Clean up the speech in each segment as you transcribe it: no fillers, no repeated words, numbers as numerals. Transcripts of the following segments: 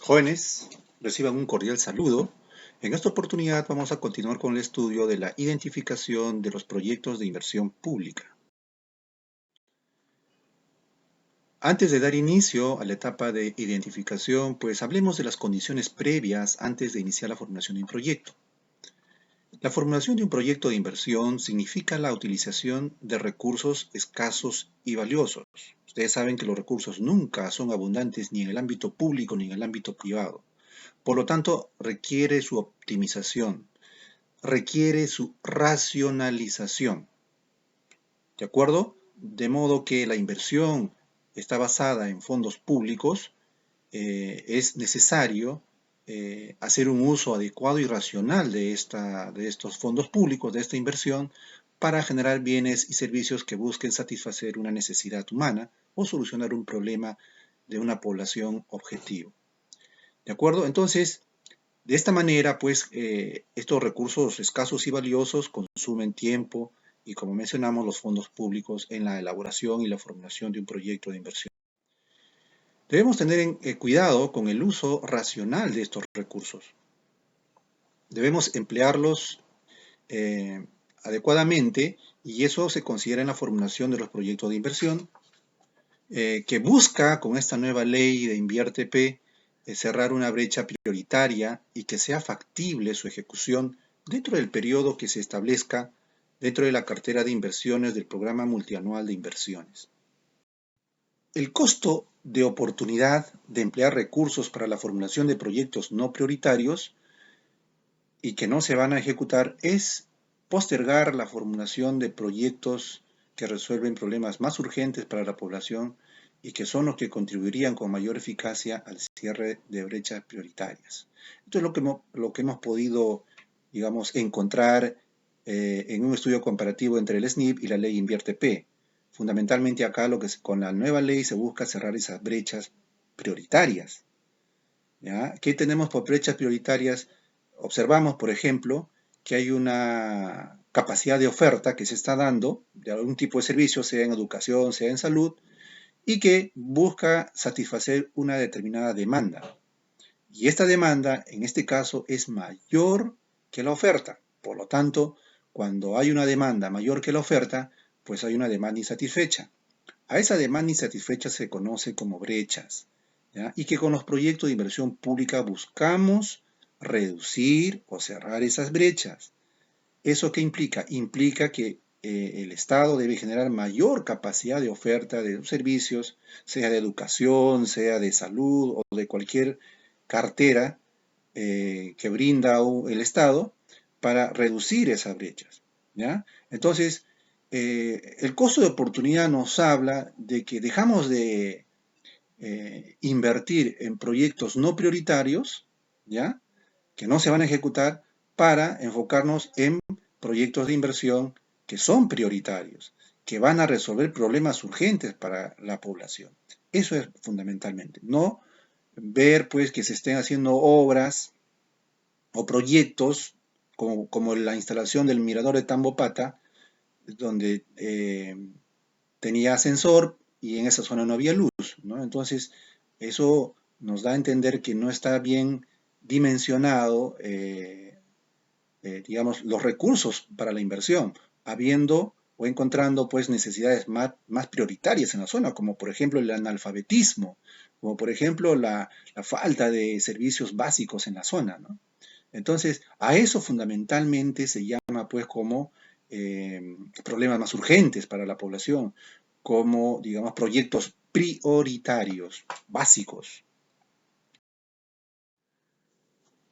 Jóvenes, reciban un cordial saludo. En esta oportunidad vamos a continuar con el estudio de la identificación de los proyectos de inversión pública. Antes de dar inicio a la etapa de identificación, pues hablemos de las condiciones previas antes de iniciar la formulación de un proyecto. La formulación de un proyecto de inversión significa la utilización de recursos escasos y valiosos. Ustedes saben que los recursos nunca son abundantes ni en el ámbito público ni en el ámbito privado. Por lo tanto, requiere su optimización, requiere su racionalización. ¿De acuerdo? De modo que la inversión está basada en fondos públicos, es necesario hacer un uso adecuado y racional de estos fondos públicos, de esta inversión, para generar bienes y servicios que busquen satisfacer una necesidad humana o solucionar un problema de una población objetivo. ¿De acuerdo? Entonces, de esta manera, pues, estos recursos escasos y valiosos consumen tiempo y, como mencionamos, los fondos públicos en la elaboración y la formulación de un proyecto de inversión. Debemos tener cuidado con el uso racional de estos recursos. Debemos emplearlos adecuadamente y eso se considera en la formulación de los proyectos de inversión que busca con esta nueva ley de Invierte P cerrar una brecha prioritaria y que sea factible su ejecución dentro del periodo que se establezca dentro de la cartera de inversiones del Programa Multianual de Inversiones. El costo de oportunidad de emplear recursos para la formulación de proyectos no prioritarios y que no se van a ejecutar es postergar la formulación de proyectos que resuelven problemas más urgentes para la población y que son los que contribuirían con mayor eficacia al cierre de brechas prioritarias. Esto es lo que hemos podido, digamos, encontrar en un estudio comparativo entre el SNIP y la ley Invierte P. Fundamentalmente acá con la nueva ley se busca cerrar esas brechas prioritarias. ¿Ya? ¿Qué tenemos por brechas prioritarias? Observamos, por ejemplo, que hay una capacidad de oferta que se está dando de algún tipo de servicio, sea en educación, sea en salud, y que busca satisfacer una determinada demanda. Y esta demanda, en este caso, es mayor que la oferta. Por lo tanto, cuando hay una demanda mayor que la oferta, pues hay una demanda insatisfecha. A esa demanda insatisfecha se conoce como brechas, ¿ya? Y que con los proyectos de inversión pública buscamos reducir o cerrar esas brechas. ¿Eso qué implica? Implica que el Estado debe generar mayor capacidad de oferta de servicios, sea de educación, sea de salud o de cualquier cartera que brinda el Estado para reducir esas brechas, ¿ya? Entonces, el costo de oportunidad nos habla de que dejamos de invertir en proyectos no prioritarios, ¿ya? Que no se van a ejecutar para enfocarnos en proyectos de inversión que son prioritarios, que van a resolver problemas urgentes para la población. Eso es fundamentalmente, no ver pues que se estén haciendo obras o proyectos como la instalación del mirador de Tambopata, donde tenía ascensor y en esa zona no había luz, ¿no? Entonces, eso nos da a entender que no está bien dimensionado, digamos, los recursos para la inversión, habiendo o encontrando pues necesidades más prioritarias en la zona, como por ejemplo el analfabetismo, como por ejemplo la falta de servicios básicos en la zona, ¿no? Entonces, a eso fundamentalmente se llama pues como problemas más urgentes para la población, como digamos proyectos prioritarios, básicos.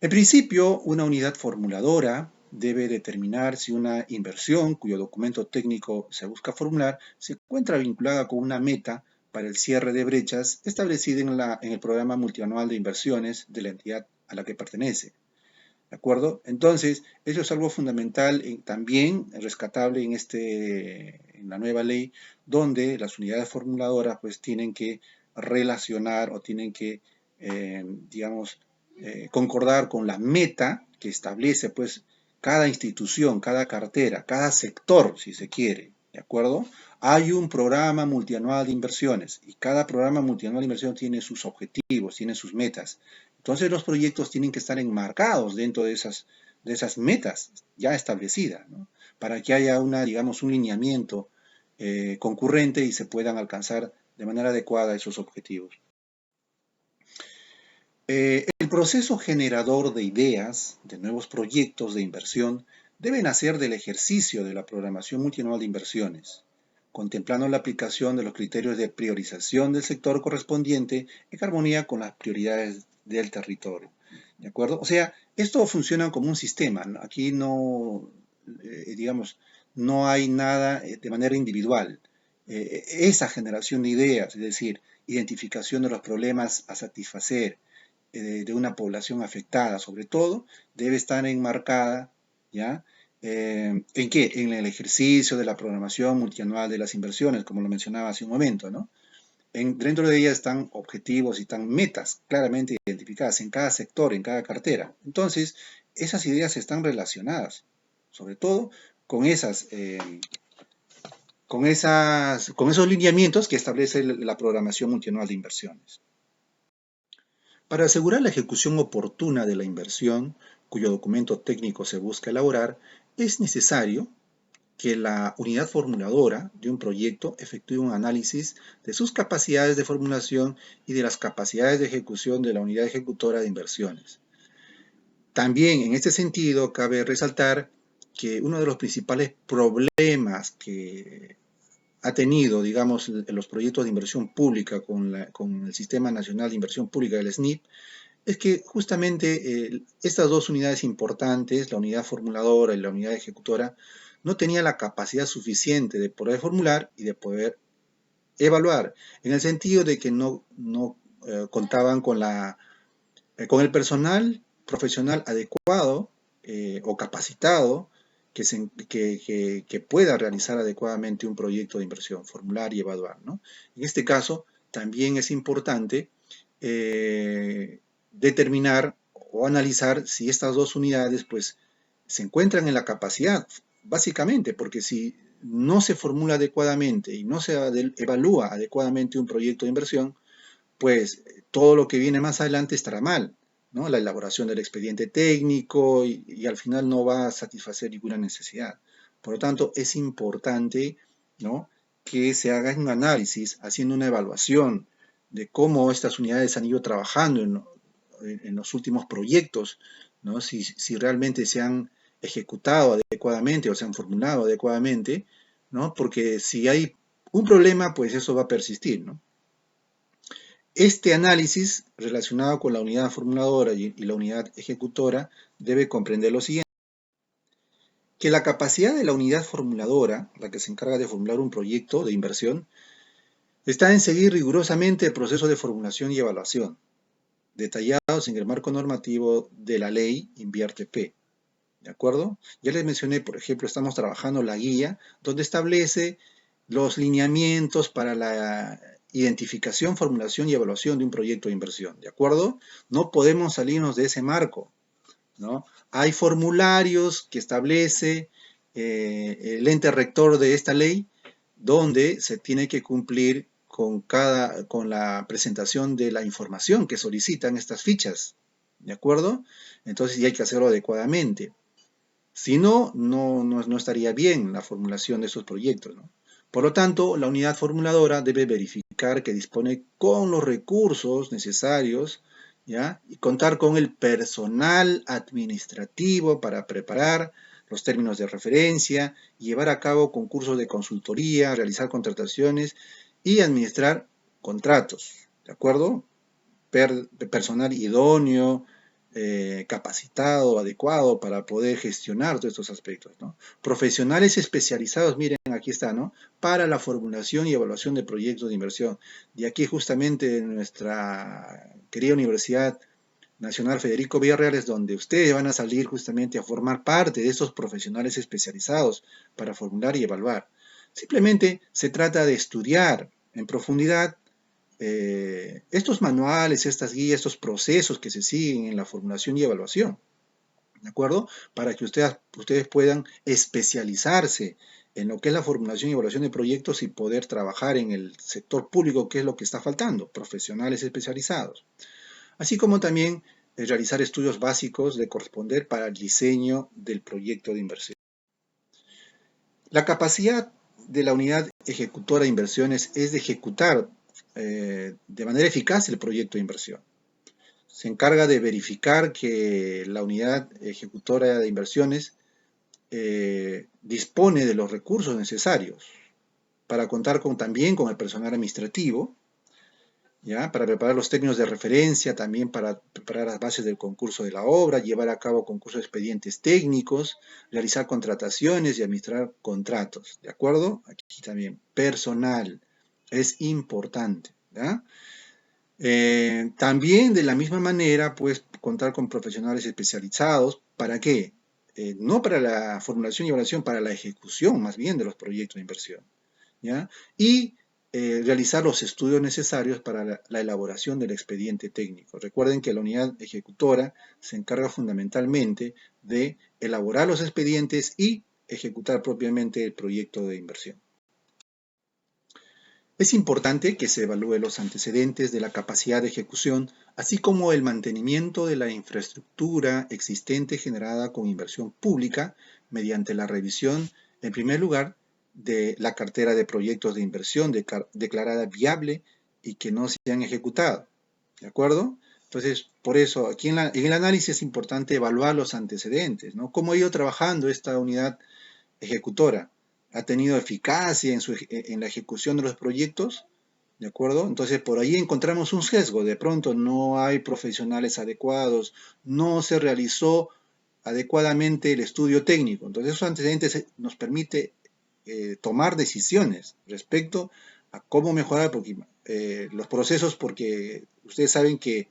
En principio, una unidad formuladora debe determinar si una inversión cuyo documento técnico se busca formular se encuentra vinculada con una meta para el cierre de brechas establecida en el programa multianual de inversiones de la entidad a la que pertenece. ¿De acuerdo? Entonces, eso es algo fundamental también rescatable en la nueva ley, donde las unidades formuladoras pues tienen que relacionar o tienen que, digamos, concordar con la meta que establece pues cada institución, cada cartera, cada sector, si se quiere, ¿de acuerdo? Hay un programa multianual de inversiones y cada programa multianual de inversión tiene sus objetivos, tiene sus metas. Entonces los proyectos tienen que estar enmarcados dentro de esas metas ya establecidas, ¿no? Para que haya digamos, un lineamiento concurrente y se puedan alcanzar de manera adecuada esos objetivos. El proceso generador de ideas, de nuevos proyectos de inversión, debe nacer del ejercicio de la programación multianual de inversiones, contemplando la aplicación de los criterios de priorización del sector correspondiente en armonía con las prioridades del territorio. ¿De acuerdo? O sea, esto funciona como un sistema, ¿no? Aquí no, digamos, no hay nada de manera individual. Esa generación de ideas, es decir, identificación de los problemas a satisfacer, de una población afectada, sobre todo, debe estar enmarcada, ¿ya? ¿En qué? En el ejercicio de la programación multianual de las inversiones, como lo mencionaba hace un momento, ¿no? Dentro de ella están objetivos y están metas claramente identificadas en cada sector, en cada cartera. Entonces, esas ideas están relacionadas, sobre todo con con esos lineamientos que establece la programación multianual de inversiones. Para asegurar la ejecución oportuna de la inversión, cuyo documento técnico se busca elaborar, es necesario que la unidad formuladora de un proyecto efectúe un análisis de sus capacidades de formulación y de las capacidades de ejecución de la unidad ejecutora de inversiones. También en este sentido cabe resaltar que uno de los principales problemas que ha tenido, digamos, los proyectos de inversión pública con el Sistema Nacional de Inversión Pública, el SNIP, es que justamente estas dos unidades importantes, la unidad formuladora y la unidad ejecutora, no tenían la capacidad suficiente de poder formular y de poder evaluar, en el sentido de que no contaban con el personal profesional adecuado o capacitado que pueda realizar adecuadamente un proyecto de inversión, formular y evaluar, ¿no? En este caso, también es importante determinar o analizar si estas dos unidades pues se encuentran en la capacidad, básicamente, porque si no se formula adecuadamente y no se evalúa adecuadamente un proyecto de inversión, pues todo lo que viene más adelante estará mal, ¿no? La elaboración del expediente técnico y al final no va a satisfacer ninguna necesidad. Por lo tanto, es importante, ¿no?, que se haga un análisis, haciendo una evaluación de cómo estas unidades han ido trabajando en los últimos proyectos, ¿no? Si realmente se han ejecutado adecuadamente o se han formulado adecuadamente, ¿no? Porque si hay un problema, pues eso va a persistir, ¿no? Este análisis relacionado con la unidad formuladora y la unidad ejecutora debe comprender lo siguiente: que la capacidad de la unidad formuladora, la que se encarga de formular un proyecto de inversión, está en seguir rigurosamente el proceso de formulación y evaluación, detallados en el marco normativo de la ley Invierte P. ¿De acuerdo? Ya les mencioné, por ejemplo, estamos trabajando la guía donde establece los lineamientos para la identificación, formulación y evaluación de un proyecto de inversión. ¿De acuerdo? No podemos salirnos de ese marco, ¿no? Hay formularios que establece el ente rector de esta ley donde se tiene que cumplir con la presentación de la información que solicitan estas fichas. ¿De acuerdo? Entonces, y hay que hacerlo adecuadamente. Si no, no estaría bien la formulación de esos proyectos, ¿no? Por lo tanto, la unidad formuladora debe verificar que dispone con los recursos necesarios, ¿ya?, y contar con el personal administrativo para preparar los términos de referencia, llevar a cabo concursos de consultoría, realizar contrataciones y administrar contratos, ¿de acuerdo? Personal idóneo, capacitado, adecuado para poder gestionar todos estos aspectos, ¿no? Profesionales especializados, miren, aquí está, ¿no?, para la formulación y evaluación de proyectos de inversión. Y aquí justamente en nuestra querida Universidad Nacional Federico Villarreal es donde ustedes van a salir justamente a formar parte de estos profesionales especializados para formular y evaluar. Simplemente se trata de estudiar en profundidad estos manuales, estas guías, estos procesos que se siguen en la formulación y evaluación, ¿de acuerdo? Para que ustedes puedan especializarse en lo que es la formulación y evaluación de proyectos y poder trabajar en el sector público, que es lo que está faltando, profesionales especializados. Así como también realizar estudios básicos de corresponder para el diseño del proyecto de inversión. La capacidad de la unidad ejecutora de inversiones es de ejecutar de manera eficaz el proyecto de inversión. Se encarga de verificar que la unidad ejecutora de inversiones dispone de los recursos necesarios para contar también con el personal administrativo, ¿ya? Para preparar los términos de referencia, también para preparar las bases del concurso de la obra, llevar a cabo concursos de expedientes técnicos, realizar contrataciones y administrar contratos, ¿de acuerdo? Aquí también, personal, es importante, ¿ya? También de la misma manera, pues contar con profesionales especializados, ¿para qué? No para la formulación y evaluación, para la ejecución más bien de los proyectos de inversión, ¿ya? Y realizar los estudios necesarios para la elaboración del expediente técnico. Recuerden que la unidad ejecutora se encarga fundamentalmente de elaborar los expedientes y ejecutar propiamente el proyecto de inversión. Es importante que se evalúe los antecedentes de la capacidad de ejecución, así como el mantenimiento de la infraestructura existente generada con inversión pública mediante la revisión, en primer lugar, de la cartera de proyectos de inversión declarada viable y que no se han ejecutado. ¿De acuerdo? Entonces, por eso, aquí en el análisis es importante evaluar los antecedentes, ¿no? ¿Cómo ha ido trabajando esta unidad ejecutora? ¿Ha tenido eficacia en la ejecución de los proyectos? ¿De acuerdo? Entonces, por ahí encontramos un sesgo. De pronto no hay profesionales adecuados, no se realizó adecuadamente el estudio técnico. Entonces, esos antecedentes nos permite tomar decisiones respecto a cómo mejorar los procesos, porque ustedes saben que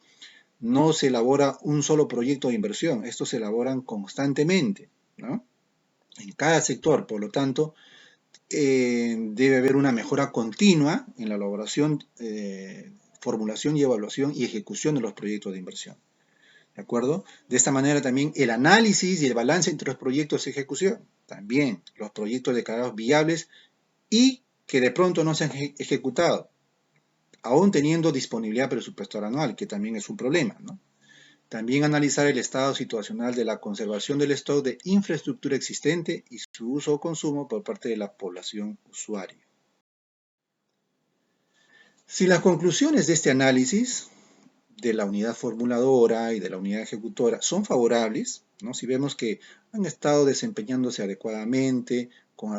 no se elabora un solo proyecto de inversión, estos se elaboran constantemente, ¿no? En cada sector, por lo tanto, debe haber una mejora continua en la elaboración, formulación y evaluación y ejecución de los proyectos de inversión. ¿De acuerdo? De esta manera también el análisis y el balance entre los proyectos de ejecución, también los proyectos declarados viables y que de pronto no se han ejecutado, aún teniendo disponibilidad presupuestal anual, que también es un problema, ¿no? También analizar el estado situacional de la conservación del stock de infraestructura existente y su uso o consumo por parte de la población usuaria. Si las conclusiones de este análisis de la unidad formuladora y de la unidad ejecutora son favorables, ¿no? Si vemos que han estado desempeñándose adecuadamente, con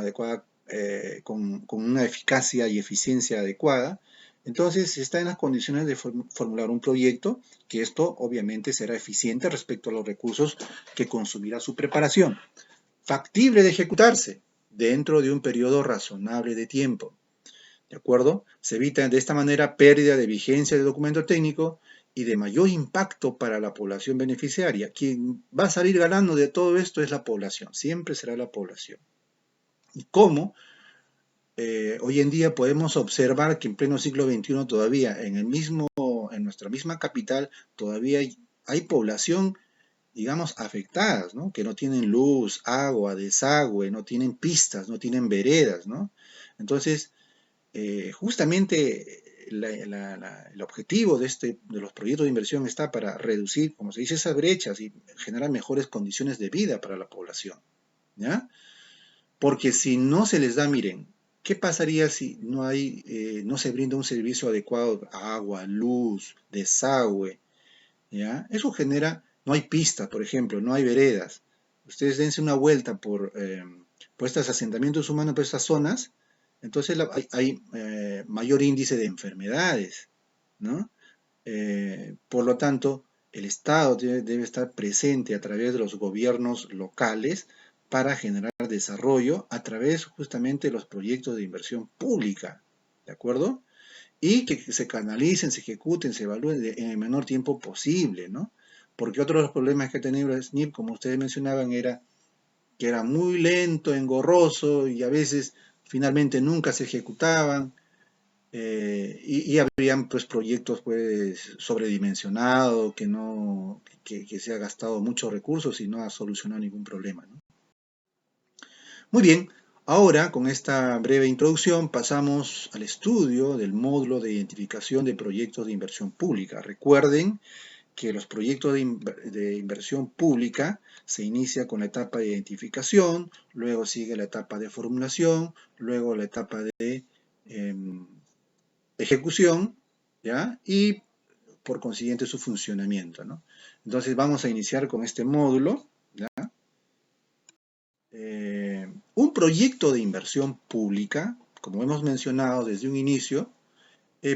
una eficacia y eficiencia adecuada, entonces está en las condiciones de formular un proyecto, que esto obviamente será eficiente respecto a los recursos que consumirá su preparación, factible de ejecutarse dentro de un periodo razonable de tiempo. ¿De acuerdo? Se evita de esta manera pérdida de vigencia del documento técnico y de mayor impacto para la población beneficiaria. Quien va a salir ganando de todo esto es la población, siempre será la población. ¿Y cómo? Hoy en día podemos observar que en pleno siglo XXI todavía en nuestra misma capital todavía hay población, digamos, afectadas, ¿no? Que no tienen luz, agua, desagüe, no tienen pistas, no tienen veredas, ¿no? Entonces, justamente el objetivo de los proyectos de inversión está para reducir, como se dice, esas brechas y generar mejores condiciones de vida para la población, ¿ya? Porque si no se les da, miren, ¿qué pasaría si no se brinda un servicio adecuado a agua, luz, desagüe, ¿ya? Eso genera, no hay pistas, por ejemplo, no hay veredas. Ustedes dense una vuelta por estos asentamientos humanos, por estas zonas, entonces hay mayor índice de enfermedades, ¿no? Por lo tanto, el Estado debe estar presente a través de los gobiernos locales para generar desarrollo a través justamente de los proyectos de inversión pública, ¿de acuerdo? Y que se canalicen, se ejecuten, se evalúen en el menor tiempo posible, ¿no? Porque otro de los problemas que ha tenido el SNIP, como ustedes mencionaban, era que era muy lento, engorroso y a veces finalmente nunca se ejecutaban, y habrían pues proyectos pues sobredimensionados que se ha gastado muchos recursos y no ha solucionado ningún problema, ¿no? Muy bien, Ahora, con esta breve introducción, pasamos al estudio del módulo de identificación de proyectos de inversión pública. Recuerden que los proyectos de inversión pública se inicia con la etapa de identificación, luego sigue la etapa de formulación, luego la etapa de ejecución, ¿ya? Y por consiguiente su funcionamiento, ¿no? Entonces vamos a iniciar con este módulo, ¿ya? Un proyecto de inversión pública, como hemos mencionado desde un inicio,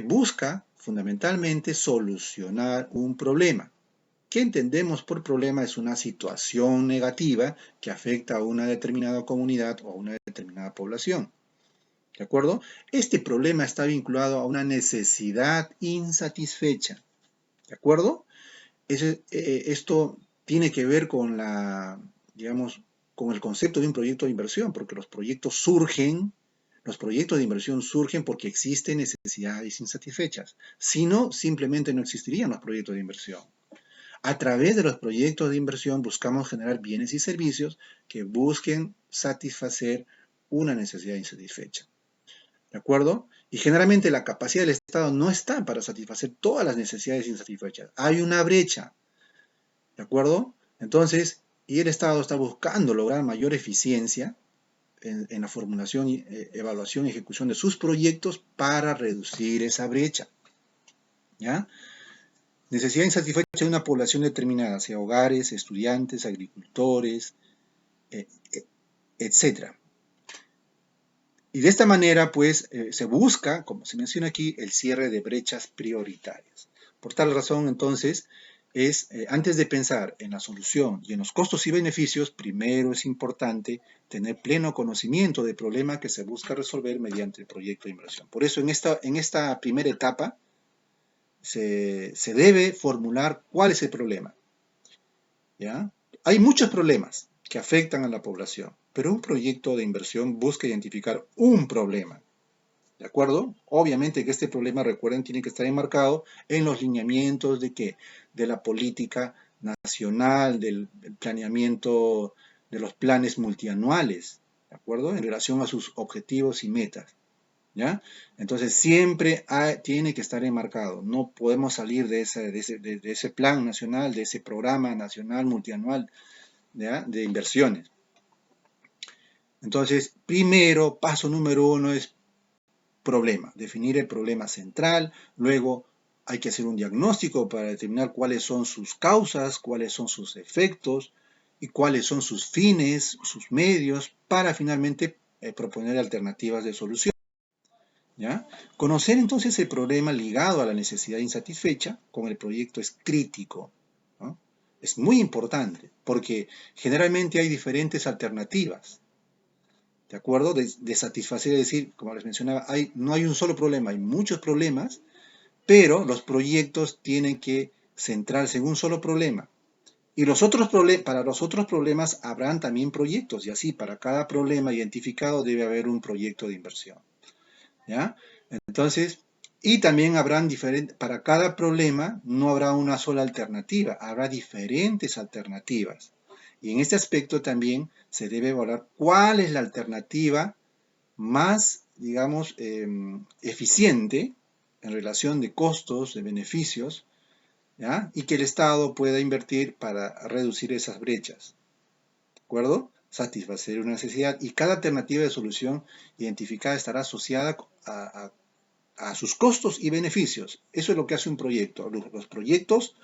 busca fundamentalmente solucionar un problema. ¿Qué entendemos por problema? Es una situación negativa que afecta a una determinada comunidad o a una determinada población. ¿De acuerdo? Este problema está vinculado a una necesidad insatisfecha. ¿De acuerdo? Esto tiene que ver con digamos, con el concepto de un proyecto de inversión, porque los proyectos de inversión surgen porque existen necesidades insatisfechas. Si no, simplemente no existirían los proyectos de inversión. A través de los proyectos de inversión buscamos generar bienes y servicios que busquen satisfacer una necesidad insatisfecha. ¿De acuerdo? Y generalmente la capacidad del Estado no está para satisfacer todas las necesidades insatisfechas. Hay una brecha. ¿De acuerdo? Entonces, y el Estado está buscando lograr mayor eficiencia en la formulación, evaluación y ejecución de sus proyectos para reducir esa brecha. ¿Ya? Necesidad insatisfecha de una población determinada, sea hogares, estudiantes, agricultores, etc. Y de esta manera, pues, se busca, como se menciona aquí, el cierre de brechas prioritarias. Por tal razón, entonces, antes de pensar en la solución y en los costos y beneficios, primero es importante tener pleno conocimiento del problema que se busca resolver mediante el proyecto de inversión. Por eso, en esta primera etapa, se debe formular cuál es el problema. ¿Ya? Hay muchos problemas que afectan a la población, pero un proyecto de inversión busca identificar un problema. ¿De acuerdo? Obviamente que este problema, recuerden, tiene que estar enmarcado en los lineamientos de qué? De la política nacional, del planeamiento de los planes multianuales, ¿de acuerdo? En relación a sus objetivos y metas. ¿Ya? Entonces siempre tiene que estar enmarcado. No podemos salir de ese plan nacional, de ese programa nacional multianual, ¿ya? De inversiones. Entonces, primero, paso número uno es problema, definir el problema central, luego hay que hacer un diagnóstico para determinar cuáles son sus causas, cuáles son sus efectos y cuáles son sus fines, sus medios, para finalmente proponer alternativas de solución. ¿Ya? Conocer entonces el problema ligado a la necesidad insatisfecha con el proyecto es crítico, ¿no? Es muy importante porque generalmente hay diferentes alternativas, ¿de acuerdo? De satisfacer, es decir, como les mencionaba, no hay un solo problema, hay muchos problemas, pero los proyectos tienen que centrarse en un solo problema. Y para los otros problemas habrán también proyectos, y así para cada problema identificado debe haber un proyecto de inversión. ¿Ya? Entonces, y también para cada problema no habrá una sola alternativa, habrá diferentes alternativas. Y en este aspecto también se debe evaluar cuál es la alternativa más, digamos, eficiente en relación de costos, de beneficios, ¿ya? Y que el Estado pueda invertir para reducir esas brechas. ¿De acuerdo? Satisfacer una necesidad y cada alternativa de solución identificada estará asociada a sus costos y beneficios. Eso es lo que hace un proyecto. Los proyectos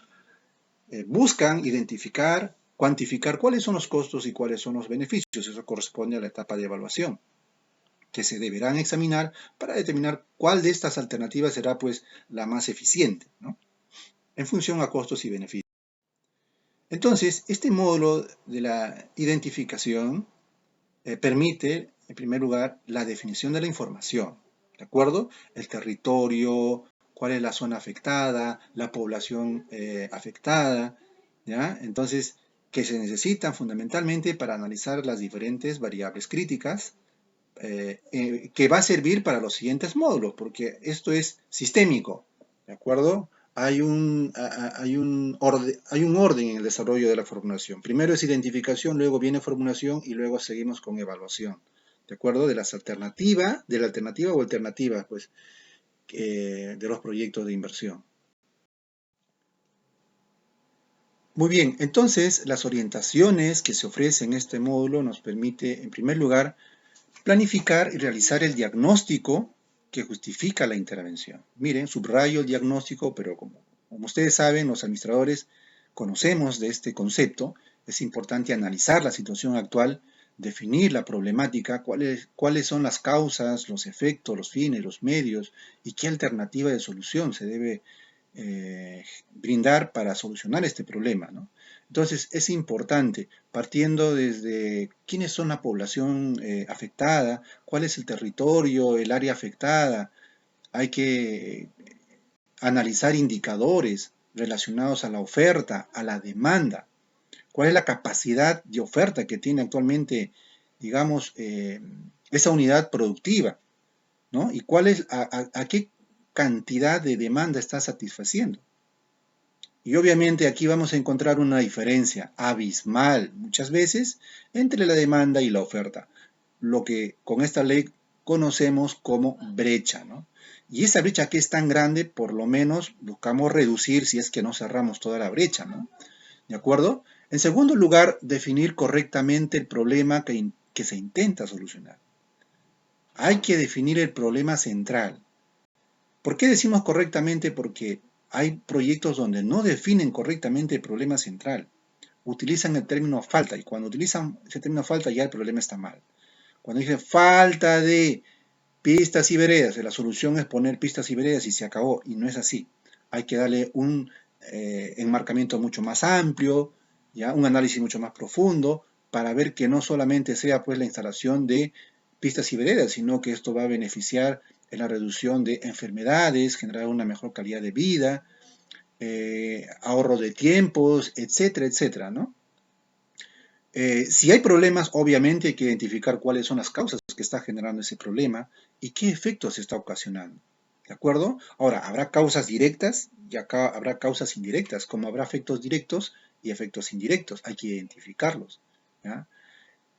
buscan identificar, cuantificar cuáles son los costos y cuáles son los beneficios. Eso corresponde a la etapa de evaluación, que se deberán examinar para determinar cuál de estas alternativas será pues la más eficiente, ¿no? En función a costos y beneficios. Entonces, este módulo de la identificación permite, en primer lugar, la definición de la información, ¿de acuerdo? El territorio, cuál es la zona afectada, la población afectada, ¿ya? Entonces, que se necesitan fundamentalmente para analizar las diferentes variables críticas, que va a servir para los siguientes módulos, porque esto es sistémico, ¿de acuerdo? Hay un orden en el desarrollo de la formulación. Primero es identificación, luego viene formulación y luego seguimos con evaluación. ¿de acuerdo? De la alternativa o alternativas, pues, de los proyectos de inversión. Muy bien, entonces las orientaciones que se ofrecen en este módulo nos permite, en primer lugar, planificar y realizar el diagnóstico que justifica la intervención. Miren, subrayo el diagnóstico, pero como ustedes saben, los administradores conocemos de este concepto, es importante analizar la situación actual, definir la problemática, cuáles son las causas, los efectos, los fines, los medios y qué alternativa de solución se debe brindar para solucionar este problema, ¿no? Entonces, es importante, partiendo desde quiénes son la población afectada, cuál es el territorio, el área afectada, hay que analizar indicadores relacionados a la oferta, a la demanda, cuál es la capacidad de oferta que tiene actualmente, digamos, esa unidad productiva, ¿no? Y cuál es, a qué cantidad de demanda está satisfaciendo. Y obviamente aquí vamos a encontrar una diferencia abismal muchas veces entre la demanda y la oferta, lo que con esta ley conocemos como brecha, ¿no? Y esa brecha que es tan grande, por lo menos buscamos reducir si es que no cerramos toda la brecha, ¿no? ¿De acuerdo? En segundo lugar, definir correctamente el problema que se intenta solucionar. Hay que definir el problema central. ¿Por qué decimos correctamente? Porque hay proyectos donde no definen correctamente el problema central. Utilizan el término falta y cuando utilizan ese término falta ya el problema está mal. Cuando dicen falta de pistas y veredas, la solución es poner pistas y veredas y se acabó. Y no es así. Hay que darle un enmarcamiento mucho más amplio, ¿ya? Un análisis mucho más profundo para ver que no solamente sea pues la instalación de pistas y veredas, sino que esto va a beneficiar en la reducción de enfermedades, generar una mejor calidad de vida, ahorro de tiempos, etcétera, etcétera, ¿no? Si hay problemas, obviamente hay que identificar cuáles son las causas que está generando ese problema y qué efectos está ocasionando. ¿De acuerdo? Ahora, habrá causas directas y acá habrá causas indirectas, como habrá efectos directos y efectos indirectos. Hay que identificarlos. ¿Ya?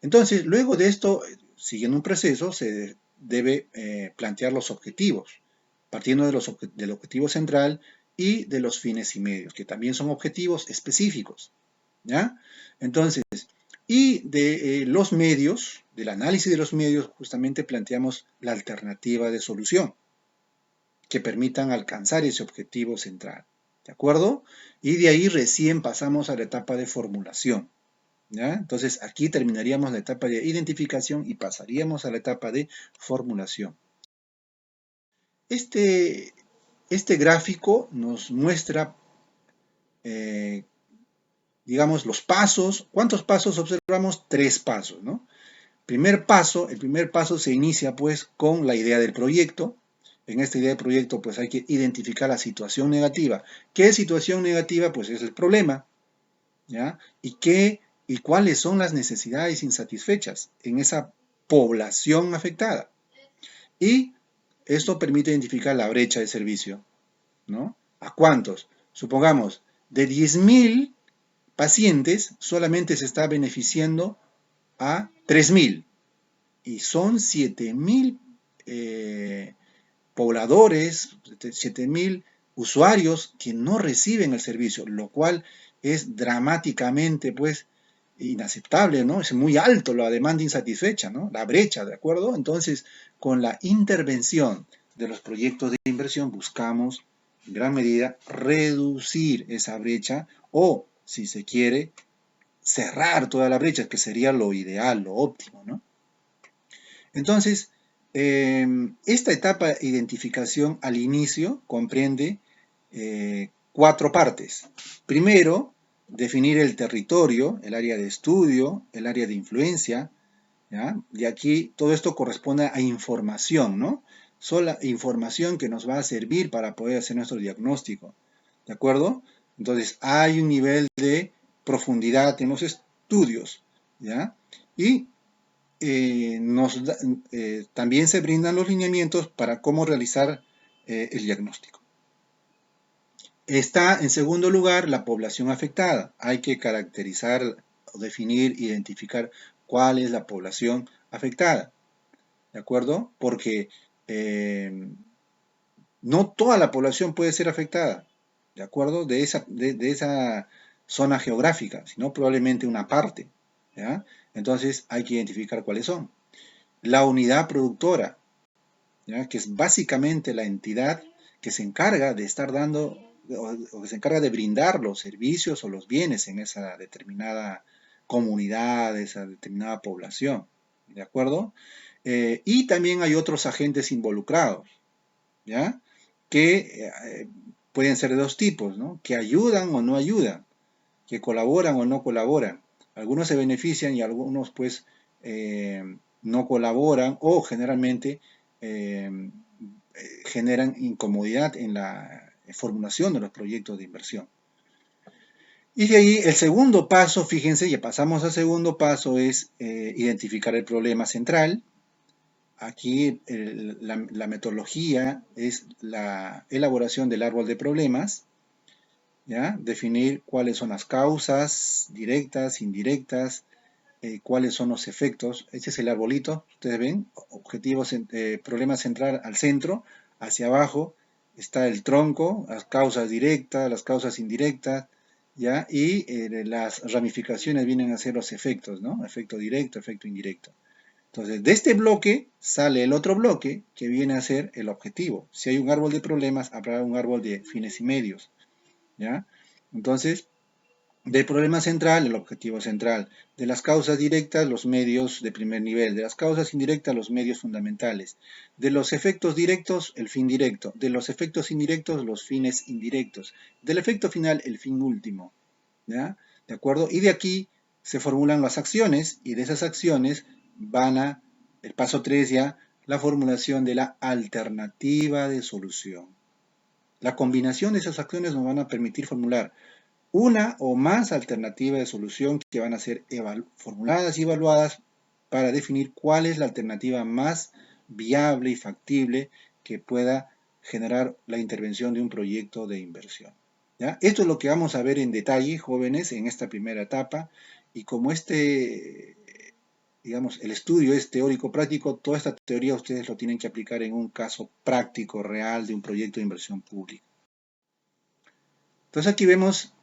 Entonces, luego de esto, siguiendo un proceso, se debe plantear los objetivos, partiendo del objetivo central y de los fines y medios, que también son objetivos específicos. ¿Ya? Entonces, y de los medios, del análisis de los medios, justamente planteamos la alternativa de solución que permitan alcanzar ese objetivo central. ¿De acuerdo? Y de ahí recién pasamos a la etapa de formulación. ¿Ya? Entonces aquí terminaríamos la etapa de identificación y pasaríamos a la etapa de formulación. Este gráfico nos muestra digamos, los pasos. ¿Cuántos pasos observamos? 3 pasos, ¿no? El primer paso se inicia pues con la idea del proyecto. En esta idea del proyecto pues hay que identificar la situación negativa. ¿Qué situación negativa? Pues es el problema, ¿ya? ¿Y cuáles son las necesidades insatisfechas en esa población afectada? Y esto permite identificar la brecha de servicio, ¿no? ¿A cuántos? Supongamos, de 10.000 pacientes solamente se está beneficiando a 3.000 y son 7.000 pobladores, 7.000 usuarios que no reciben el servicio, lo cual es dramáticamente pues inaceptable, ¿no? Es muy alto la demanda insatisfecha, ¿no? La brecha, ¿de acuerdo? Entonces, con la intervención de los proyectos de inversión buscamos en gran medida reducir esa brecha o, si se quiere, cerrar toda la brecha, que sería lo ideal, lo óptimo, ¿no? Entonces, esta etapa de identificación al inicio comprende 4 partes. Primero, definir el territorio, el área de estudio, el área de influencia, ¿ya? Y aquí todo esto corresponde a información, ¿no? Sola información que nos va a servir para poder hacer nuestro diagnóstico, ¿de acuerdo? Entonces, hay un nivel de profundidad en los estudios, ¿ya? Y también se brindan los lineamientos para cómo realizar el diagnóstico. Está en segundo lugar la población afectada. Hay que caracterizar, definir, identificar cuál es la población afectada. ¿de acuerdo? Porque no toda la población puede ser afectada, ¿de acuerdo? De esa zona geográfica, sino probablemente una parte, ¿ya? Entonces hay que identificar cuáles son. La unidad productora, ¿ya? Que es básicamente la entidad que se encarga de estar dando o que se encarga de brindar los servicios o los bienes en esa determinada comunidad, esa determinada población, ¿de acuerdo? Y también hay otros agentes involucrados, ¿ya? Que pueden ser de dos tipos, ¿no? Que ayudan o no ayudan, que colaboran o no colaboran. Algunos se benefician y algunos pues no colaboran o generalmente eh, generan incomodidad en la formulación de los proyectos de inversión. Y de ahí el segundo paso, fíjense, ya pasamos al segundo paso, es identificar el problema central. Aquí la metodología es la elaboración del árbol de problemas, ¿ya? Definir cuáles son las causas directas, indirectas, cuáles son los efectos. Este es el arbolito, ustedes ven, objetivos, problema central al centro, hacia abajo está el tronco, las causas directas, las causas indirectas, ¿ya? Y las ramificaciones vienen a ser los efectos, ¿no? Efecto directo, efecto indirecto. Entonces, de este bloque sale el otro bloque que viene a ser el objetivo. Si hay un árbol de problemas, habrá un árbol de fines y medios, ¿ya? Entonces, del problema central, el objetivo central. De las causas directas, los medios de primer nivel. De las causas indirectas, los medios fundamentales. De los efectos directos, el fin directo. De los efectos indirectos, los fines indirectos. Del efecto final, el fin último, ¿ya? ¿De acuerdo? Y de aquí se formulan las acciones y de esas acciones van a, el paso 3 ya, la formulación de la alternativa de solución. La combinación de esas acciones nos van a permitir formular una o más alternativas de solución que van a ser formuladas y evaluadas para definir cuál es la alternativa más viable y factible que pueda generar la intervención de un proyecto de inversión, ¿ya? Esto es lo que vamos a ver en detalle, jóvenes, en esta primera etapa, y como digamos, el estudio es teórico práctico, toda esta teoría ustedes lo tienen que aplicar en un caso práctico real de un proyecto de inversión pública. Entonces aquí vemos,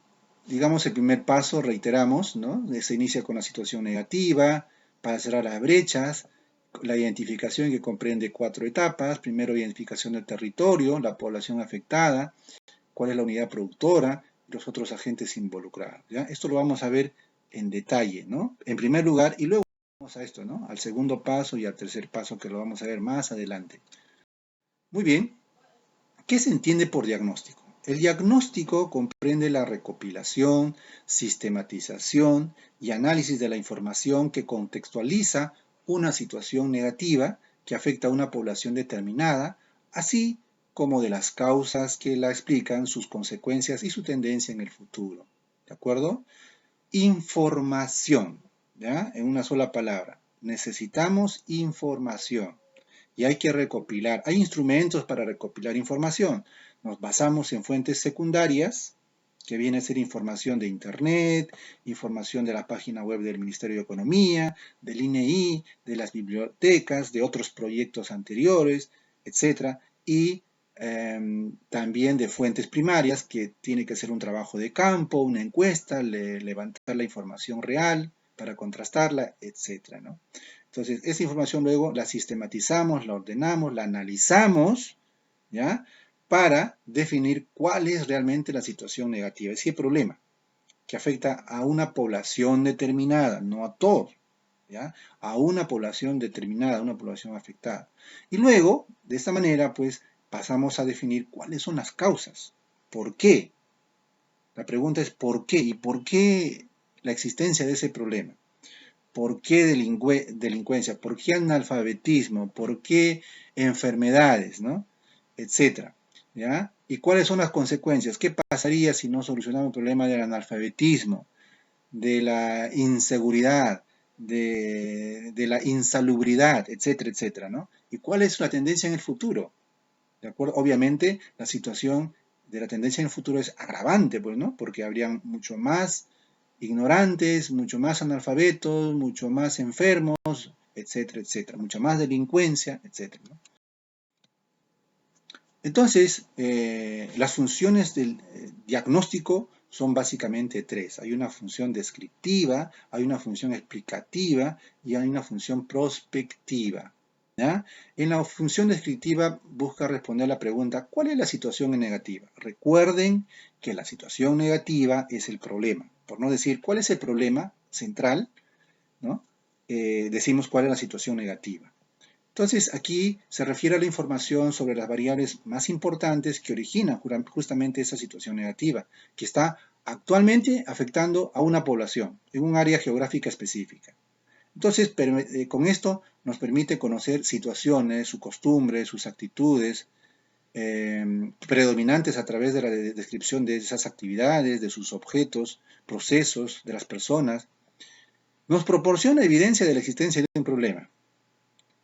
digamos, el primer paso, reiteramos, ¿no? Se inicia con la situación negativa, para cerrar las brechas, la identificación que comprende 4 etapas. Primero, identificación del territorio, la población afectada, cuál es la unidad productora, los otros agentes involucrados, ¿ya? Esto lo vamos a ver en detalle, ¿no? En primer lugar, y luego vamos a esto, ¿no? Al segundo paso y al tercer paso, que lo vamos a ver más adelante. Muy bien, ¿qué se entiende por diagnóstico? El diagnóstico comprende la recopilación, sistematización y análisis de la información que contextualiza una situación negativa que afecta a una población determinada, así como de las causas que la explican, sus consecuencias y su tendencia en el futuro. ¿De acuerdo? Información, ¿ya? En una sola palabra. Necesitamos información y hay que recopilar. Hay instrumentos para recopilar información. Nos basamos en fuentes secundarias, que viene a ser información de Internet, información de la página web del Ministerio de Economía, del INEI, de las bibliotecas, de otros proyectos anteriores, etc. Y también de fuentes primarias, que tiene que ser un trabajo de campo, una encuesta, levantar la información real para contrastarla, etc., ¿no? Entonces, esa información luego la sistematizamos, la ordenamos, la analizamos, ¿ya? Para definir cuál es realmente la situación negativa, ese problema que afecta a una población determinada, no a todos, ¿ya? A una población determinada, a una población afectada. Y luego, de esta manera, pues, pasamos a definir cuáles son las causas. ¿Por qué? La pregunta es ¿por qué? ¿Y por qué la existencia de ese problema? ¿Por qué delincuencia? ¿Por qué analfabetismo? ¿Por qué enfermedades? ¿No? Etcétera. ¿Ya? ¿Y cuáles son las consecuencias? ¿Qué pasaría si no solucionamos el problema del analfabetismo, de la inseguridad, de la insalubridad, etcétera, etcétera? ¿No? ¿Y cuál es la tendencia en el futuro? ¿De acuerdo? Obviamente, la situación de la tendencia en el futuro es agravante, pues, ¿no? Porque habrían mucho más ignorantes, mucho más analfabetos, mucho más enfermos, etcétera, etcétera. Mucha más delincuencia, etcétera, ¿no? Entonces, las funciones del diagnóstico son básicamente tres. Hay una función descriptiva, hay una función explicativa y hay una función prospectiva. ¿Ya? En la función descriptiva busca responder la pregunta, ¿cuál es la situación negativa? Recuerden que la situación negativa es el problema. Por no decir cuál es el problema central, ¿no? Decimos cuál es la situación negativa. Entonces, aquí se refiere a la información sobre las variables más importantes que originan justamente esa situación negativa, que está actualmente afectando a una población en un área geográfica específica. Entonces, con esto nos permite conocer situaciones, sus costumbres, sus actitudes predominantes a través de la descripción de esas actividades, de sus objetos, procesos, de las personas. Nos proporciona evidencia de la existencia de un problema,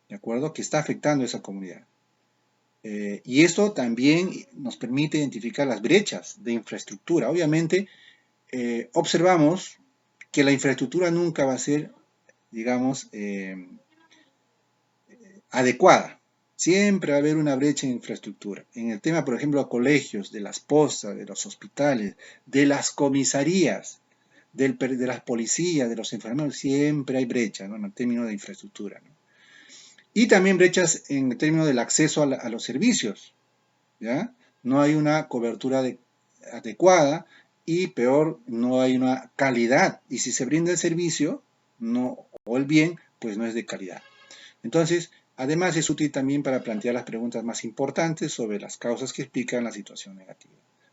¿de acuerdo? Que está afectando a esa comunidad. Y esto también nos permite identificar las brechas de infraestructura. Obviamente, observamos que la infraestructura nunca va a ser, digamos, adecuada. Siempre va a haber una brecha en infraestructura. En el tema, por ejemplo, de colegios, de las postas, de los hospitales, de las comisarías, de las policías, de los enfermeros, siempre hay brecha, ¿no? En términos de infraestructura, ¿no? Y también brechas en términos del acceso a los servicios, ¿ya? No hay una cobertura adecuada y peor, no hay una calidad. Y si se brinda el servicio no, o el bien, pues no es de calidad. Entonces, además es útil también para plantear las preguntas más importantes sobre las causas que explican la situación negativa.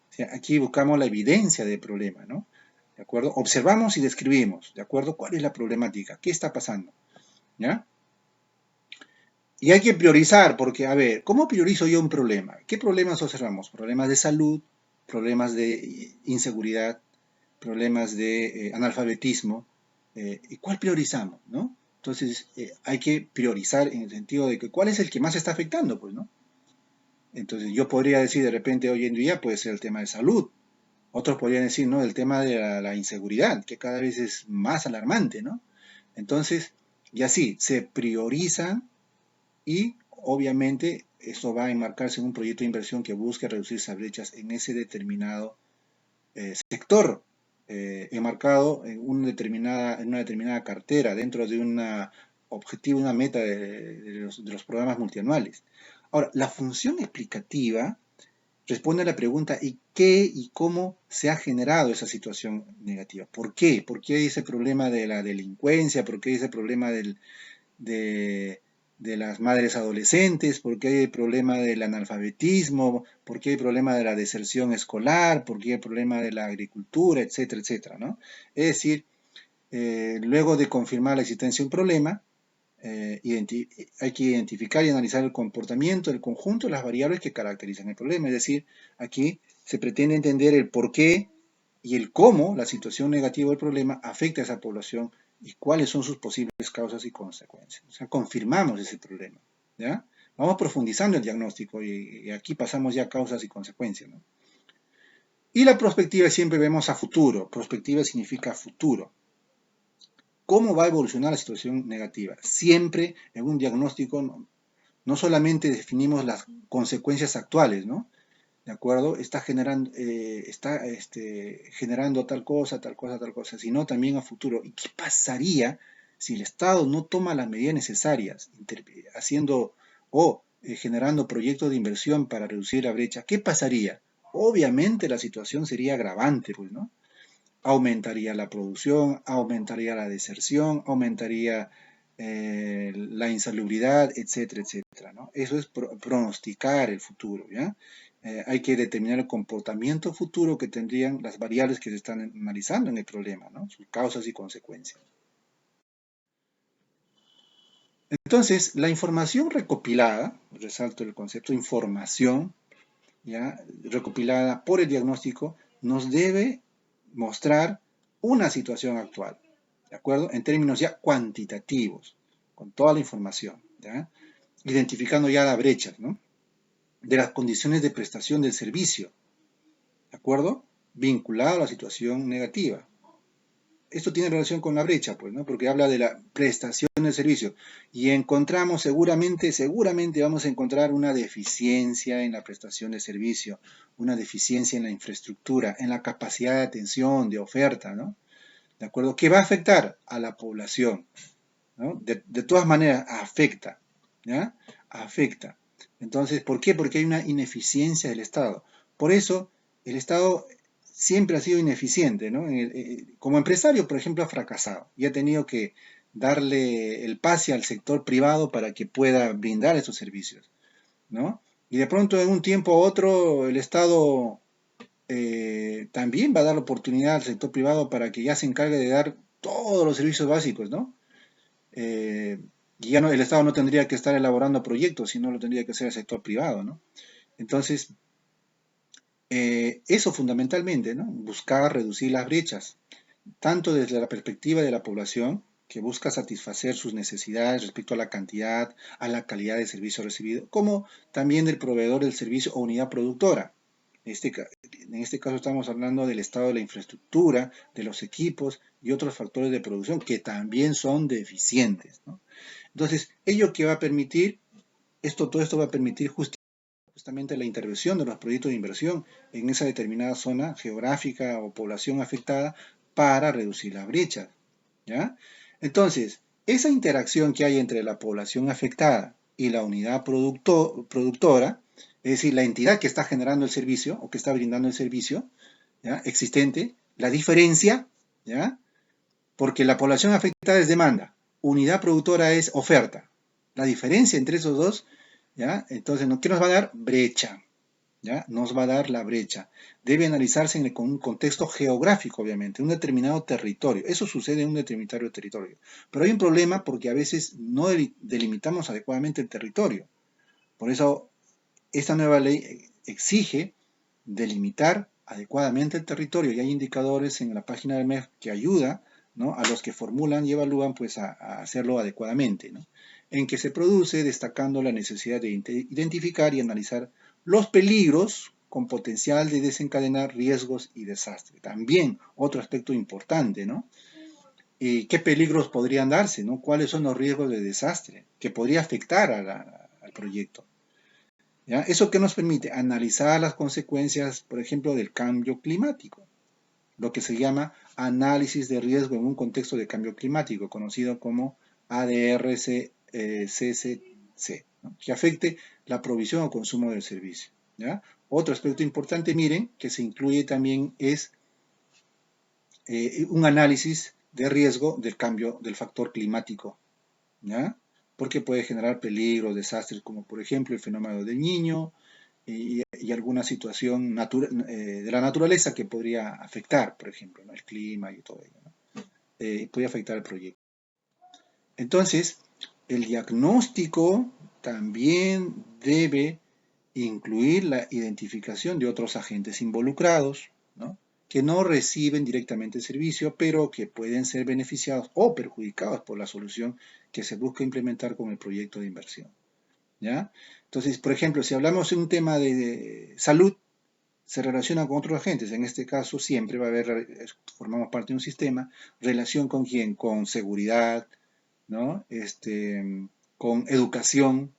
O sea, aquí buscamos la evidencia del problema, ¿no? ¿De acuerdo? Observamos y describimos, ¿de acuerdo? ¿Cuál es la problemática? ¿Qué está pasando? ¿Ya? Y hay que priorizar, porque, a ver, ¿cómo priorizo yo un problema? ¿Qué problemas observamos? Problemas de salud, problemas de inseguridad, problemas de analfabetismo. ¿Y cuál priorizamos, no? Entonces, hay que priorizar en el sentido de que cuál es el que más está afectando, pues, ¿no? Entonces, yo podría decir de repente hoy en día puede ser el tema de salud. Otros podrían decir, ¿no? El tema de la inseguridad, que cada vez es más alarmante, ¿no? Entonces, y así, se prioriza y obviamente esto va a enmarcarse en un proyecto de inversión que busque reducir esas brechas en ese determinado sector, enmarcado en una determinada cartera, dentro de un objetivo, una meta de los programas multianuales. Ahora, la función explicativa responde a la pregunta ¿y qué y cómo se ha generado esa situación negativa? ¿Por qué? ¿Por qué hay ese problema de la delincuencia? ¿Por qué hay ese problema de, de las madres adolescentes? ¿Por qué hay el problema del analfabetismo? ¿Por qué hay el problema de la deserción escolar? ¿Por qué hay el problema de la agricultura? Etcétera, etcétera, ¿no? Es decir, luego de confirmar la existencia de un problema, hay que identificar y analizar el comportamiento, el conjunto de las variables que caracterizan el problema. Es decir, aquí se pretende entender el por qué y el cómo la situación negativa del problema afecta a esa población y cuáles son sus posibles causas y consecuencias. O sea, confirmamos ese problema, ¿ya? Vamos profundizando el diagnóstico y aquí pasamos ya a causas y consecuencias, ¿no? Y la prospectiva siempre vemos a futuro. Prospectiva significa futuro. ¿Cómo va a evolucionar la situación negativa? Siempre en un diagnóstico no solamente definimos las consecuencias actuales, ¿no? ¿De acuerdo? Está generando tal cosa, tal cosa, tal cosa, sino también a futuro. ¿Y qué pasaría si el Estado no toma las medidas necesarias, haciendo o generando proyectos de inversión para reducir la brecha? ¿Qué pasaría? Obviamente la situación sería agravante, pues, ¿no? Aumentaría la producción, aumentaría la deserción, aumentaría la insalubridad, etcétera, etcétera, ¿no? Eso es pronosticar el futuro, ¿ya? Hay que determinar el comportamiento futuro que tendrían las variables que se están analizando en el problema, ¿no? Sus causas y consecuencias. Entonces, la información recopilada, resalto el concepto de información, ¿ya? Recopilada por el diagnóstico, nos debe mostrar una situación actual, ¿de acuerdo? En términos ya cuantitativos, con toda la información, ¿ya? Identificando ya las brechas, ¿no? De las condiciones de prestación del servicio, ¿de acuerdo? Vinculado a la situación negativa. esto tiene relación con la brecha, pues, ¿no? Porque habla de la prestación del servicio. Y encontramos seguramente vamos a encontrar una deficiencia en la prestación de servicio, una deficiencia en la infraestructura, en la capacidad de atención, de oferta, ¿no? ¿De acuerdo? Que va a afectar a la población, ¿no? De todas maneras, afecta, ¿ya? Afecta. Entonces, ¿por qué? Porque hay una ineficiencia del Estado. Por eso, el Estado siempre ha sido ineficiente, ¿no? Como empresario, por ejemplo, ha fracasado y ha tenido que darle el pase al sector privado para que pueda brindar esos servicios, ¿no? Y de pronto, en un tiempo u otro, el Estado también va a dar la oportunidad al sector privado para que ya se encargue de dar todos los servicios básicos, ¿no? eh, y ya no, el Estado no tendría que estar elaborando proyectos, sino lo tendría que hacer el sector privado, ¿no? Entonces, eso fundamentalmente, ¿no? Buscar reducir las brechas, tanto desde la perspectiva de la población, que busca satisfacer sus necesidades respecto a la cantidad, a la calidad de servicio recibido, como también del proveedor del servicio o unidad productora. En este caso estamos hablando del estado de la infraestructura, de los equipos y otros factores de producción que también son deficientes, ¿no? Entonces, ello que va a permitir, todo esto va a permitir justamente la intervención de los proyectos de inversión en esa determinada zona geográfica o población afectada para reducir la brecha, ¿ya? Entonces, esa interacción que hay entre la población afectada y la unidad productora, es decir, la entidad que está generando el servicio o que está brindando el servicio, ¿ya? Existente, la diferencia, ¿ya? Porque la población afectada es demanda, unidad productora es oferta. La diferencia entre esos dos, ¿ya? Entonces, ¿qué nos va a dar? Brecha, ¿ya? Nos va a dar la brecha. Debe analizarse con un contexto geográfico, obviamente, un determinado territorio. Eso sucede en un determinado territorio. Pero hay un problema porque a veces no delimitamos adecuadamente el territorio. Por eso, esta nueva ley exige delimitar adecuadamente el territorio y hay indicadores en la página del MEF que ayuda, ¿no? A los que formulan y evalúan pues a hacerlo adecuadamente, ¿no? En que se produce destacando la necesidad de identificar y analizar los peligros con potencial de desencadenar riesgos y desastres. También otro aspecto importante, ¿no? ¿Y qué peligros podrían darse, ¿no? ¿Cuáles son los riesgos de desastre que podría afectar al proyecto? ¿Ya? ¿Eso qué nos permite? Analizar las consecuencias, por ejemplo, del cambio climático, lo que se llama análisis de riesgo en un contexto de cambio climático, conocido como ADR-CCC, ¿no? Que afecte la provisión o consumo del servicio, ¿ya? Otro aspecto importante, miren, que se incluye también es un análisis de riesgo del cambio del factor climático, ¿ya? Porque puede generar peligros, desastres, como por ejemplo el fenómeno del Niño, y alguna situación de la naturaleza que podría afectar, por ejemplo, ¿no? El clima y todo ello, ¿no? Puede afectar el proyecto. Entonces, el diagnóstico también debe incluir la identificación de otros agentes involucrados, ¿no? Que no reciben directamente el servicio, pero que pueden ser beneficiados o perjudicados por la solución que se busca implementar con el proyecto de inversión, ¿ya? Entonces, por ejemplo, si hablamos de un tema de salud, se relaciona con otros agentes. En este caso, siempre va a haber, formamos parte de un sistema, relación con quién, con seguridad, ¿no? Con educación,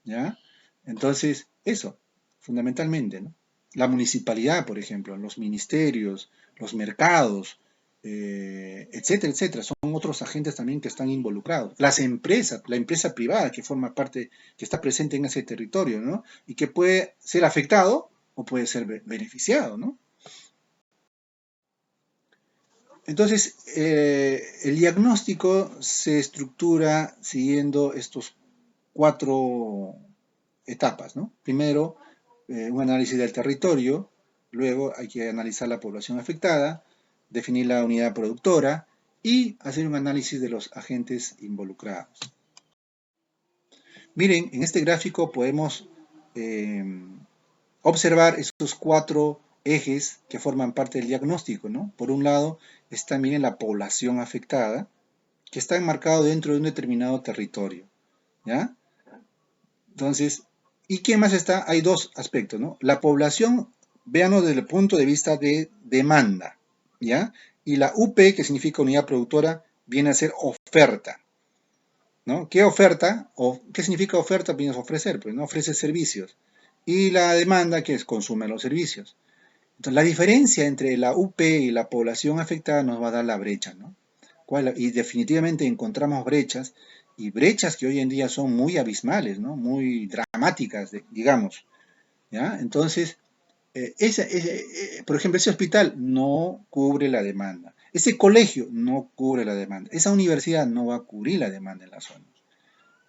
¿ya? Entonces, eso, fundamentalmente, ¿no? La municipalidad, por ejemplo, los ministerios, los mercados, etcétera, etcétera, son otros agentes también que están involucrados. Las empresas, la empresa privada que forma parte, que está presente en ese territorio, ¿no? Y que puede ser afectado o puede ser beneficiado, ¿no? Entonces, el diagnóstico se estructura siguiendo estos cuatro etapas, ¿no? Primero, un análisis del territorio, luego hay que analizar la población afectada, definir la unidad productora y hacer un análisis de los agentes involucrados. Miren, en este gráfico podemos eh, observar estos cuatro ejes que forman parte del diagnóstico, ¿no? Por un lado está, miren, la población afectada, que está enmarcado dentro de un determinado territorio, ¿ya? Entonces, ¿y qué más está? Hay dos aspectos, ¿no? La población, véanlo desde el punto de vista de demanda, ¿ya? y la UP, que significa unidad productora, viene a ser oferta, ¿no? ¿Qué oferta? O, ¿qué significa oferta? Vienes a ofrecer, pues, ¿no? Ofrece servicios. Y la demanda, que es consume los servicios. Entonces, la diferencia entre la UP y la población afectada nos va a dar la brecha, ¿no? Y definitivamente encontramos brechas, y brechas que hoy en día son muy abismales, ¿no? Muy dramáticas, digamos, ¿ya? Entonces, por ejemplo, ese hospital no cubre la demanda. Ese colegio no cubre la demanda. Esa universidad no va a cubrir la demanda en la zona,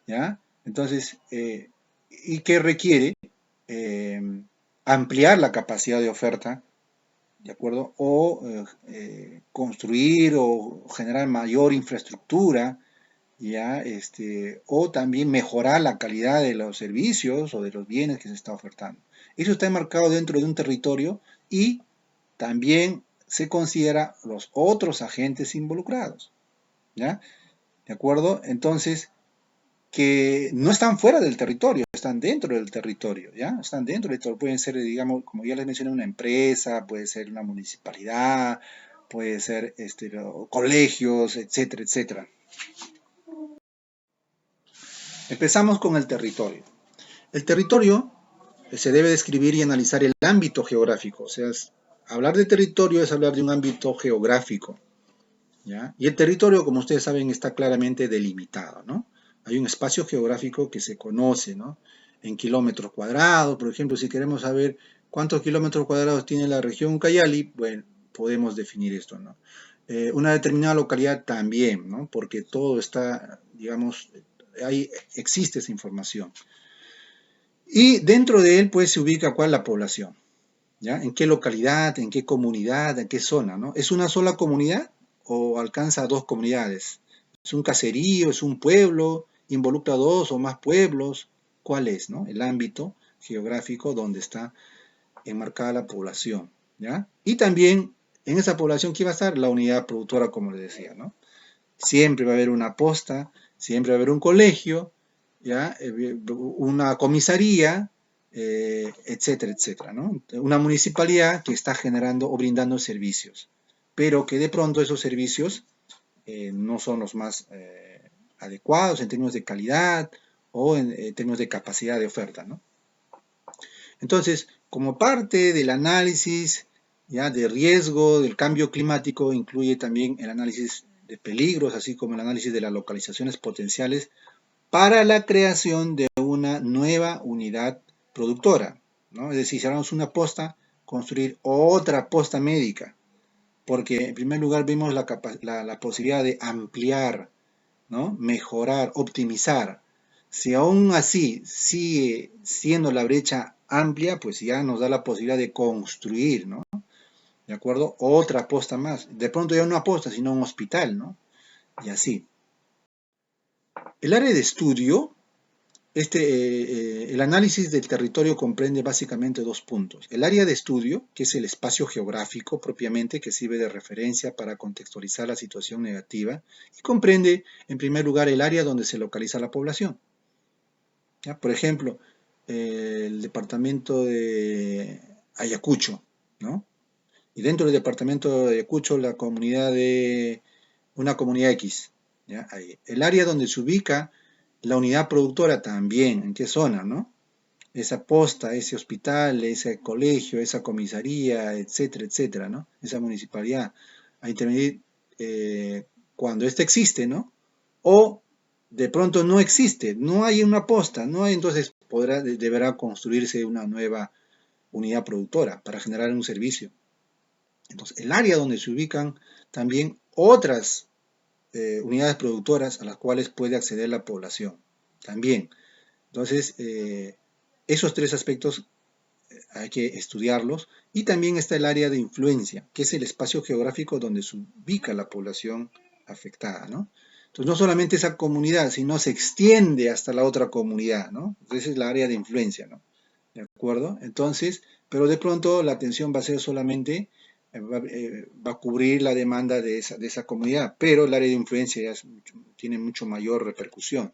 ¿ya? Entonces, ¿y qué requiere? Eh, ampliar la capacidad de oferta, ¿de acuerdo? O construir o generar mayor infraestructura, ¿ya? O también mejorar la calidad de los servicios o de los bienes que se está ofertando. Eso está enmarcado dentro de un territorio y también se considera los otros agentes involucrados, ¿ya? ¿De acuerdo? Entonces, que no están fuera del territorio, están dentro del territorio, ¿ya? Están dentro del territorio, pueden ser, digamos, como ya les mencioné, una empresa, puede ser una municipalidad, puede ser colegios, etcétera, etcétera. Empezamos con el territorio. El territorio se debe describir y analizar el ámbito geográfico, o sea, hablar de territorio es hablar de un ámbito geográfico, ¿ya? Y el territorio, como ustedes saben, está claramente delimitado, ¿no? Hay un espacio geográfico que se conoce, ¿no? En kilómetros cuadrados, por ejemplo, si queremos saber cuántos kilómetros cuadrados tiene la región Ucayali, bueno, podemos definir esto, ¿no? Una determinada localidad también, ¿no? Porque todo está, digamos, ahí existe esa información. Y dentro de él, pues, se ubica cuál la población, ¿ya? ¿En qué localidad, en qué comunidad, en qué zona, ¿no? ¿Es una sola comunidad o alcanza a dos comunidades? ¿Es un caserío, es un pueblo, involucra dos o más pueblos? ¿Cuál es, no? El ámbito geográfico donde está enmarcada la población, ¿ya? Y también en esa población, ¿qué va a estar? La unidad productora, como les decía, ¿no? Siempre va a haber una posta, siempre va a haber un colegio, ¿ya? Una comisaría, etcétera, etcétera, ¿no? Una municipalidad que está generando o brindando servicios, pero que de pronto esos servicios no son los más adecuados en términos de calidad o en términos de capacidad de oferta, ¿no? Entonces, como parte del análisis ya de riesgo del cambio climático, incluye también el análisis de peligros, así como el análisis de las localizaciones potenciales para la creación de una nueva unidad productora, ¿no? Es decir, si hagamos una posta, construir otra posta médica, porque en primer lugar vemos la posibilidad de ampliar, ¿no? Mejorar, optimizar. Si aún así sigue siendo la brecha amplia, pues ya nos da la posibilidad de construir, ¿no? ¿De acuerdo? Otra posta más. De pronto ya no una posta, sino un hospital, ¿no? Y así. El área de estudio, el análisis del territorio comprende básicamente dos puntos. El área de estudio, que es el espacio geográfico propiamente, que sirve de referencia para contextualizar la situación negativa, y comprende, en primer lugar, el área donde se localiza la población. ¿Ya? Por ejemplo, el departamento de Ayacucho, ¿no? Y dentro del departamento de Ayacucho, una comunidad X, ¿ya? Ahí. El área donde se ubica la unidad productora también, ¿en qué zona, no? Esa posta, ese hospital, ese colegio, esa comisaría, etcétera, etcétera, ¿no? Esa municipalidad. A intervenir cuando ésta existe, ¿no? O de pronto no existe, no hay una posta, no hay, entonces deberá construirse una nueva unidad productora para generar un servicio. Entonces, el área donde se ubican también otras unidades productoras a las cuales puede acceder la población. También. Entonces, esos tres aspectos hay que estudiarlos. Y también está el área de influencia, que es el espacio geográfico donde se ubica la población afectada, ¿no? Entonces, no solamente esa comunidad, sino se extiende hasta la otra comunidad, ¿no? Entonces, es la área de influencia, ¿no? ¿De acuerdo? Entonces, pero de pronto la atención va a ser solamente, va a cubrir la demanda de esa comunidad, pero el área de influencia ya tiene mucho mayor repercusión.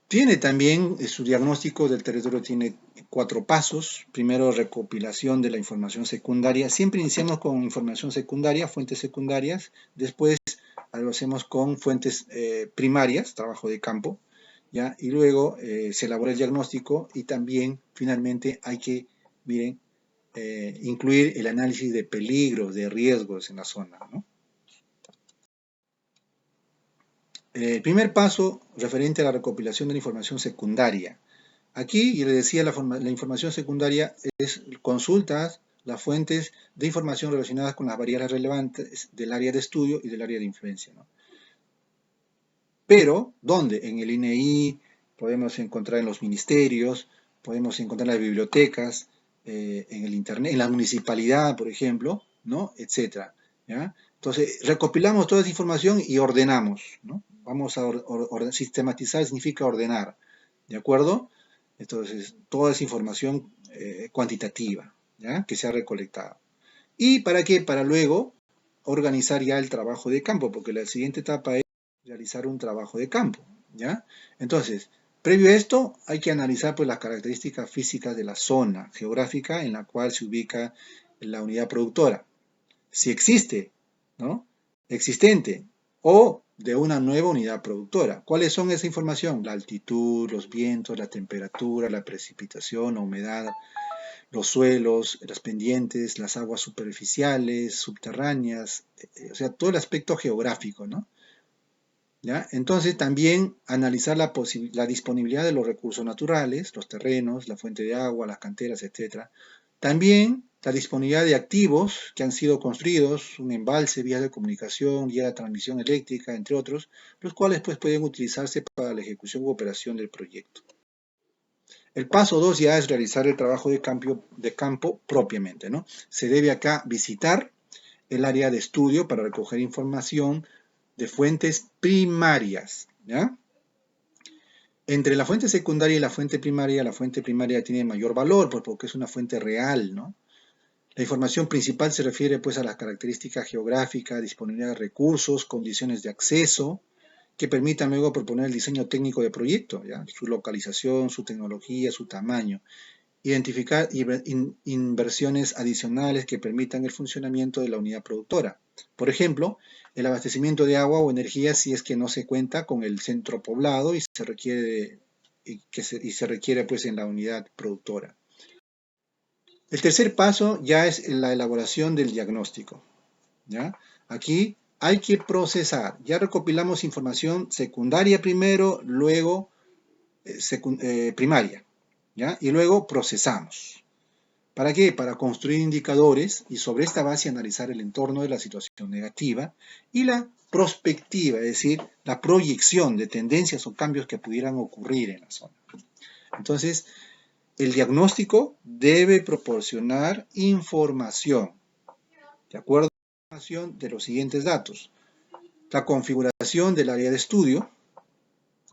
Tiene también, su diagnóstico del territorio tiene 4 pasos. Primero, recopilación de la información secundaria. Siempre iniciamos con información secundaria, fuentes secundarias. Después lo hacemos con fuentes primarias, trabajo de campo, ¿ya? Y luego se elabora el diagnóstico y también, finalmente, hay que, miren, incluir el análisis de peligros, de riesgos en la zona, ¿no? El primer paso referente a la recopilación de la información secundaria. Aquí, yo le decía, la información secundaria es consultas las fuentes de información relacionadas con las variables relevantes del área de estudio y del área de influencia, ¿no? Pero, ¿dónde? En el INEI, podemos encontrar en los ministerios, podemos encontrar en las bibliotecas, en el internet, en la municipalidad, por ejemplo, ¿no? Etcétera, ¿ya? Entonces, recopilamos toda esa información y ordenamos, ¿no? Vamos a sistematizar, significa ordenar, ¿de acuerdo? Entonces, toda esa información cuantitativa, ¿ya? Que se ha recolectado. ¿Y para qué? Para luego organizar ya el trabajo de campo, porque la siguiente etapa es realizar un trabajo de campo, ¿ya? Entonces, previo a esto, hay que analizar pues, las características físicas de la zona geográfica en la cual se ubica la unidad productora. Si existe, ¿no? Existente o de una nueva unidad productora. ¿Cuáles son esa información? La altitud, los vientos, la temperatura, la precipitación, la humedad, los suelos, las pendientes, las aguas superficiales, subterráneas, o sea, todo el aspecto geográfico, ¿no? ¿Ya? Entonces también analizar la disponibilidad de los recursos naturales, los terrenos, la fuente de agua, las canteras, etc. También la disponibilidad de activos que han sido construidos, un embalse, vías de comunicación, vía de transmisión eléctrica, entre otros, los cuales pues pueden utilizarse para la ejecución u operación del proyecto. El paso 2 ya es realizar el trabajo de campo propiamente, ¿no? Se debe acá visitar el área de estudio para recoger información de fuentes primarias, ¿ya? Entre la fuente secundaria y la fuente primaria tiene mayor valor, pues, porque es una fuente real, ¿no? La información principal se refiere pues a las características geográficas, disponibilidad de recursos, condiciones de acceso, que permitan luego proponer el diseño técnico de proyecto, ¿ya? Su localización, su tecnología, su tamaño. Identificar inversiones adicionales que permitan el funcionamiento de la unidad productora. Por ejemplo, el abastecimiento de agua o energía si es que no se cuenta con el centro poblado y se requiere pues en la unidad productora. El tercer paso ya es la elaboración del diagnóstico, ¿ya? Aquí hay que procesar. Ya recopilamos información secundaria primero, luego primaria, ¿ya? Y luego procesamos. ¿Para qué? Para construir indicadores y sobre esta base analizar el entorno de la situación negativa y la prospectiva, es decir, la proyección de tendencias o cambios que pudieran ocurrir en la zona. Entonces, el diagnóstico debe proporcionar información, de acuerdo a la información de los siguientes datos: la configuración del área de estudio,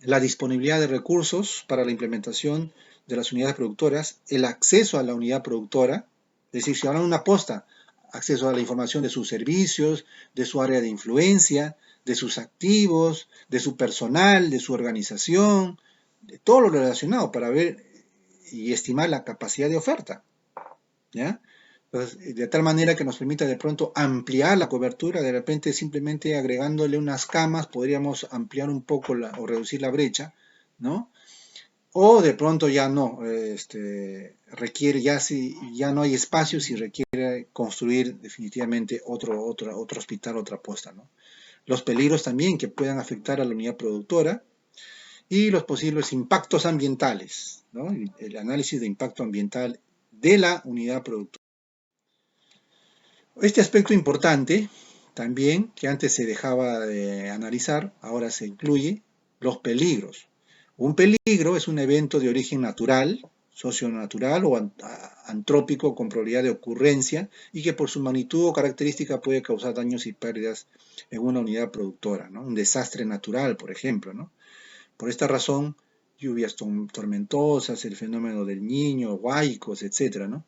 la disponibilidad de recursos para la implementación de las unidades productoras, el acceso a la unidad productora, es decir, si hablan de una posta, acceso a la información de sus servicios, de su área de influencia, de sus activos, de su personal, de su organización, de todo lo relacionado para ver y estimar la capacidad de oferta, ¿ya? Entonces, de tal manera que nos permita de pronto ampliar la cobertura, de repente simplemente agregándole unas camas podríamos ampliar un poco o reducir la brecha, ¿no? O de pronto ya no, requiere, ya no hay espacio si requiere construir definitivamente otro hospital, otra posta, ¿no? Los peligros también que puedan afectar a la unidad productora y los posibles impactos ambientales, ¿no? El análisis de impacto ambiental de la unidad productora. Este aspecto importante también, que antes se dejaba de analizar, ahora se incluye los peligros. Un peligro es un evento de origen natural, socionatural o antrópico con probabilidad de ocurrencia y que por su magnitud o característica puede causar daños y pérdidas en una unidad productora, ¿no? Un desastre natural, por ejemplo, ¿no? Por esta razón, lluvias tormentosas, el fenómeno del Niño, huaicos, etc., ¿no?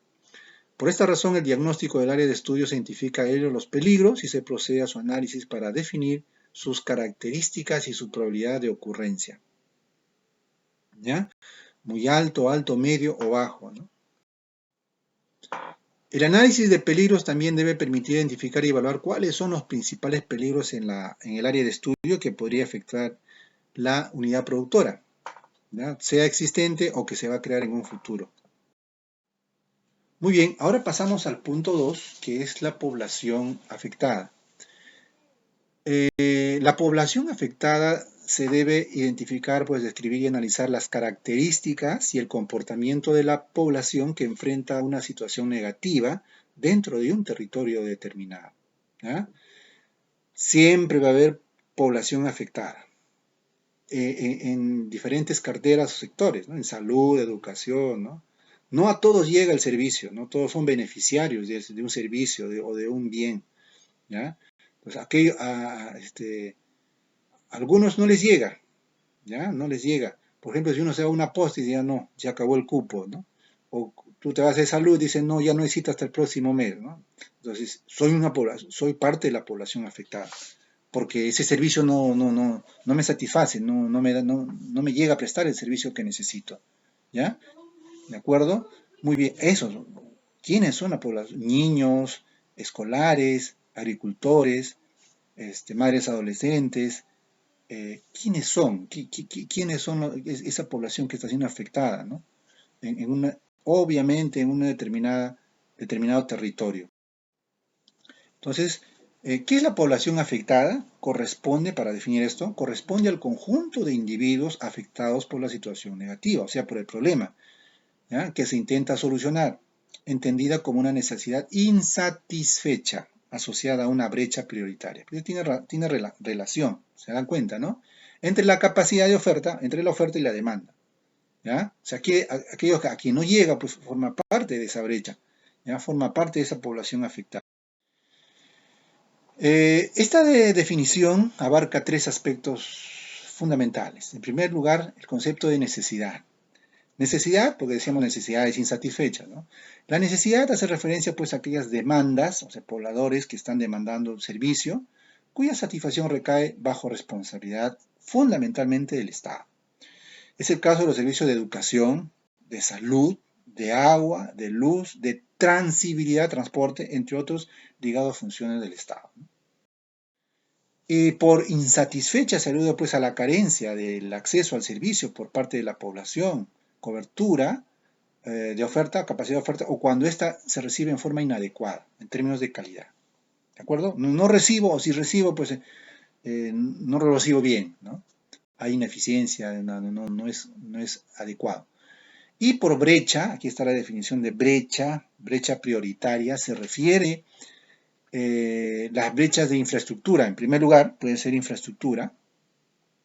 Por esta razón, el diagnóstico del área de estudio se identifica a ellos los peligros y se procede a su análisis para definir sus características y su probabilidad de ocurrencia. ¿ya? Muy alto, alto, medio o bajo, ¿no? El análisis de peligros también debe permitir identificar y evaluar cuáles son los principales peligros en el área de estudio que podría afectar la unidad productora, ¿ya? Sea existente o que se va a crear en un futuro. Muy bien, ahora pasamos al punto 2, que es la población afectada. La población afectada se debe identificar, pues describir y analizar las características y el comportamiento de la población que enfrenta una situación negativa dentro de un territorio determinado, ¿ya? Siempre va a haber población afectada en diferentes carteras o sectores, ¿no? En salud, educación, ¿no? No a todos llega el servicio, no todos son beneficiarios de un servicio o de un bien, ¿ya? Pues algunos no les llega, ¿ya? No les llega. Por ejemplo, si uno se va a una posta y dice, ya no, ya acabó el cupo, ¿no? O tú te vas de salud y dices, no, ya no necesito hasta el próximo mes, ¿no? Entonces, soy parte de la población afectada, porque ese servicio no me satisface, no me llega a prestar el servicio que necesito, ¿ya? ¿De acuerdo? Muy bien, eso. ¿Quiénes son la población? Niños, escolares, agricultores, madres adolescentes, ¿quiénes son? ¿Quiénes son esa población que está siendo afectada, ¿no? Obviamente en un determinado territorio. Entonces, ¿qué es la población afectada? Corresponde, para definir esto, corresponde al conjunto de individuos afectados por la situación negativa, o sea, por el problema, ¿ya? Que se intenta solucionar, entendida como una necesidad insatisfecha asociada a una brecha prioritaria. Tiene relación, se dan cuenta, ¿no? Entre la capacidad de oferta, entre la oferta y la demanda, ¿ya? O sea, aquellos a quien no llega, pues forma parte de esa brecha, ¿ya? Forma parte de esa población afectada. Esta definición abarca tres aspectos fundamentales. En primer lugar, el concepto de necesidad. Necesidad, porque decíamos necesidades insatisfechas, ¿no? La necesidad hace referencia pues a aquellas demandas, o sea, pobladores que están demandando un servicio, cuya satisfacción recae bajo responsabilidad fundamentalmente del Estado. Es el caso de los servicios de educación, de salud, de agua, de luz, de transibilidad, transporte, entre otros ligados a funciones del Estado. Y por insatisfecha se alude pues a la carencia del acceso al servicio por parte de la población, cobertura de oferta, capacidad de oferta, o cuando ésta se recibe en forma inadecuada, en términos de calidad. ¿De acuerdo? No recibo, o si recibo, pues no lo recibo bien, ¿no? Hay ineficiencia, no es adecuado. Y por brecha, aquí está la definición de brecha prioritaria, se refiere las brechas de infraestructura. En primer lugar, puede ser infraestructura,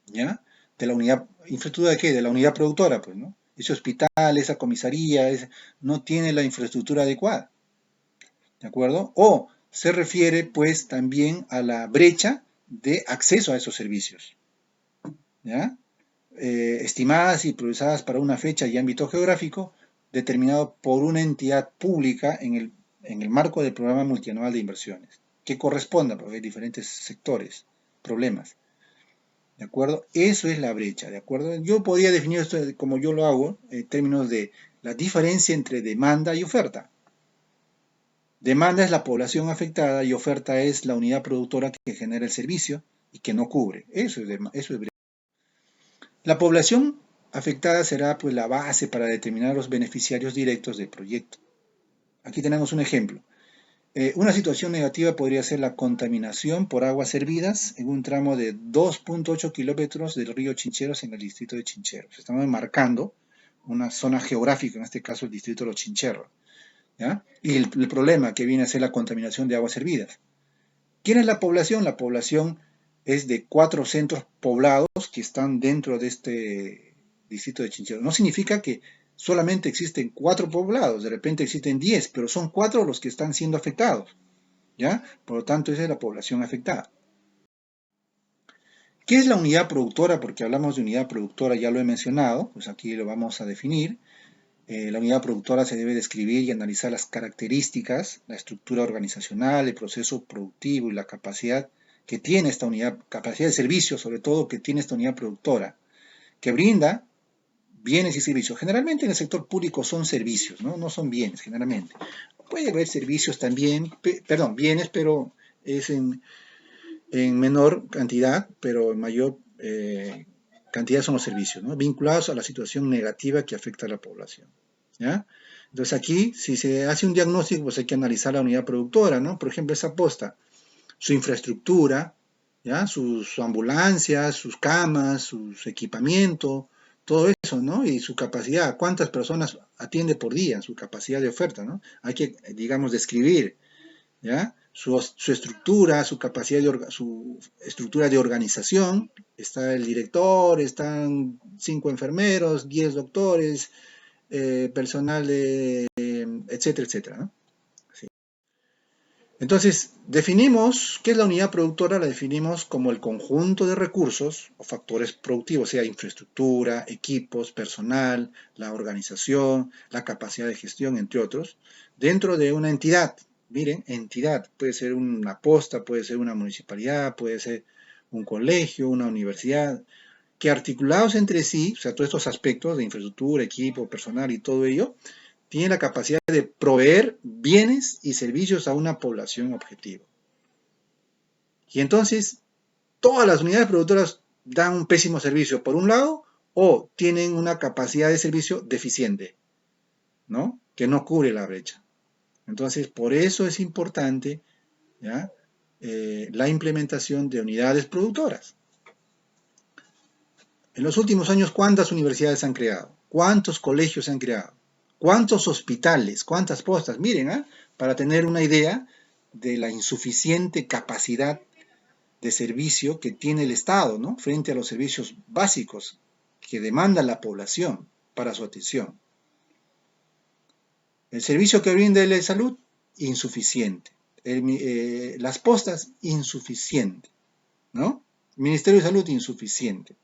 ¿ya? De la unidad, ¿infraestructura de qué? De la unidad productora, pues, ¿no? Ese hospital, esa comisaría, no tiene la infraestructura adecuada, ¿de acuerdo? O se refiere, pues, también a la brecha de acceso a esos servicios, ¿ya? Estimadas y priorizadas para una fecha y ámbito geográfico determinado por una entidad pública en el marco del programa multianual de inversiones, que corresponda, porque hay diferentes sectores, problemas. ¿De acuerdo? Eso es la brecha, ¿de acuerdo? Yo podría definir esto como yo lo hago, en términos de la diferencia entre demanda y oferta. Demanda es la población afectada y oferta es la unidad productora que genera el servicio y que no cubre. Eso es brecha. La población afectada será pues la base para determinar los beneficiarios directos del proyecto. Aquí tenemos un ejemplo. Una situación negativa podría ser la contaminación por aguas servidas en un tramo de 2.8 kilómetros del río Chincheros en el distrito de Chincheros. Estamos marcando una zona geográfica, en este caso el distrito de los Chincheros, ¿ya? Y el problema que viene a ser la contaminación de aguas servidas. ¿Quién es la población? La población es de 4 centros poblados que están dentro de este distrito de Chincheros. No significa que solamente existen 4 poblados, de repente existen 10, pero son 4 los que están siendo afectados, ¿ya? Por lo tanto, esa es la población afectada. ¿Qué es la unidad productora? Porque hablamos de unidad productora, ya lo he mencionado, pues aquí lo vamos a definir. La unidad productora se debe describir y analizar las características, la estructura organizacional, el proceso productivo y la capacidad que tiene esta unidad, capacidad de servicio sobre todo que tiene esta unidad productora, que brinda bienes y servicios. Generalmente en el sector público son servicios, ¿no? No son bienes, generalmente. Puede haber servicios también, perdón, bienes, pero es en menor cantidad, pero en mayor cantidad son los servicios, ¿no? Vinculados a la situación negativa que afecta a la población, ¿ya? Entonces aquí, si se hace un diagnóstico, pues hay que analizar la unidad productora, ¿no? Por ejemplo, esa posta, su infraestructura, ¿ya? Sus ambulancias, sus camas, sus equipamiento, todo eso, ¿no? Y su capacidad, cuántas personas atiende por día, su capacidad de oferta, ¿no? Hay que, digamos, describir, ¿ya? Su estructura, su estructura de organización. Está el director, están 5 enfermeros, 10 doctores, personal, etcétera, etcétera, ¿no? Sí. Entonces, definimos, ¿qué es la unidad productora? La definimos como el conjunto de recursos o factores productivos, sea infraestructura, equipos, personal, la organización, la capacidad de gestión, entre otros, dentro de una entidad. Miren, entidad, puede ser una posta, puede ser una municipalidad, puede ser un colegio, una universidad, que articulados entre sí, o sea, todos estos aspectos de infraestructura, equipo, personal y todo ello, tiene la capacidad de proveer bienes y servicios a una población objetivo. Y entonces, todas las unidades productoras dan un pésimo servicio por un lado o tienen una capacidad de servicio deficiente, ¿no? Que no cubre la brecha. Entonces, por eso es importante, ¿ya? La implementación de unidades productoras. En los últimos años, ¿cuántas universidades se han creado? ¿Cuántos colegios se han creado? ¿Cuántos hospitales? ¿Cuántas postas? Miren, ¿eh? Para tener una idea de la insuficiente capacidad de servicio que tiene el Estado, ¿no? Frente a los servicios básicos que demanda la población para su atención. El servicio que brinda la salud, insuficiente. Las postas, insuficiente, ¿no? Ministerio de Salud, insuficiente.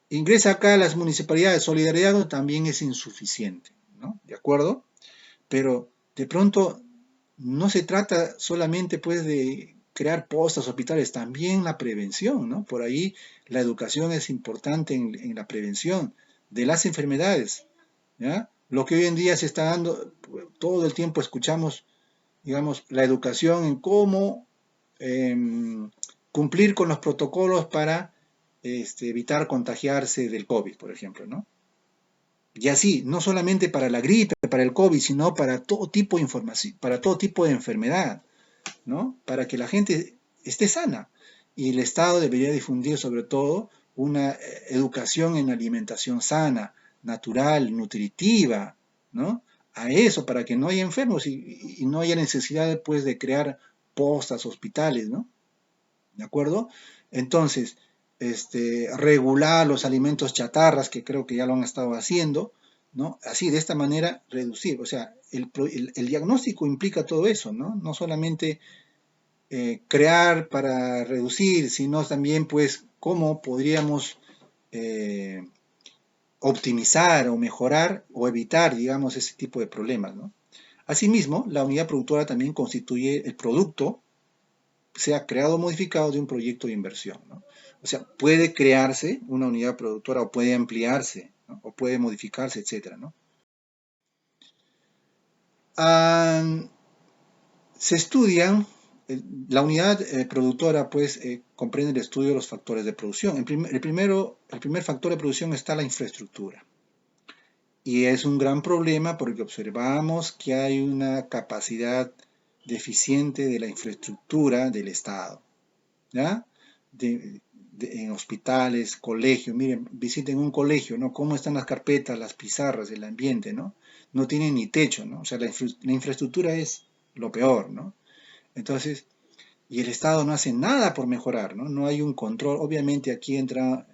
Ingresa acá a las municipalidades, solidaridad también es insuficiente, ¿no? ¿De acuerdo? Pero de pronto no se trata solamente pues de crear postas, hospitales, también la prevención, ¿no? Por ahí la educación es importante en la prevención de las enfermedades, ¿ya? Lo que hoy en día se está dando, todo el tiempo escuchamos, digamos, la educación en cómo eh, cumplir con los protocolos para evitar contagiarse del COVID, por ejemplo, ¿no? Y así, no solamente para la gripe, para el COVID, sino para todo tipo de información, para todo tipo de enfermedad, ¿no? Para que la gente esté sana. Y el Estado debería difundir sobre todo una educación en alimentación sana, natural, nutritiva, ¿no? A eso, para que no haya enfermos y no haya necesidad pues de crear postas, hospitales, ¿no? ¿De acuerdo? Entonces, regular los alimentos chatarras, que creo que ya lo han estado haciendo, ¿no? Así, de esta manera, reducir. O sea, el diagnóstico implica todo eso, ¿no? No solamente crear para reducir, sino también, pues, cómo podríamos eh, optimizar o mejorar o evitar, digamos, ese tipo de problemas, ¿no? Asimismo, la unidad productora también constituye el producto, sea creado o modificado de un proyecto de inversión, ¿no? O sea, puede crearse una unidad productora o puede ampliarse, ¿no? O puede modificarse, etcétera, ¿no? Ah, se estudian, la unidad productora pues comprende el estudio de los factores de producción. El primer factor de producción está la infraestructura. Y es un gran problema porque observamos que hay una capacidad deficiente de la infraestructura del Estado, ¿ya? En hospitales, colegios, miren, visiten un colegio, ¿no? ¿Cómo están las carpetas, las pizarras, el ambiente, ¿no? No tienen ni techo, ¿no? O sea, la infraestructura es lo peor, ¿no? Entonces, y el Estado no hace nada por mejorar, ¿no? No hay un control. Obviamente aquí entra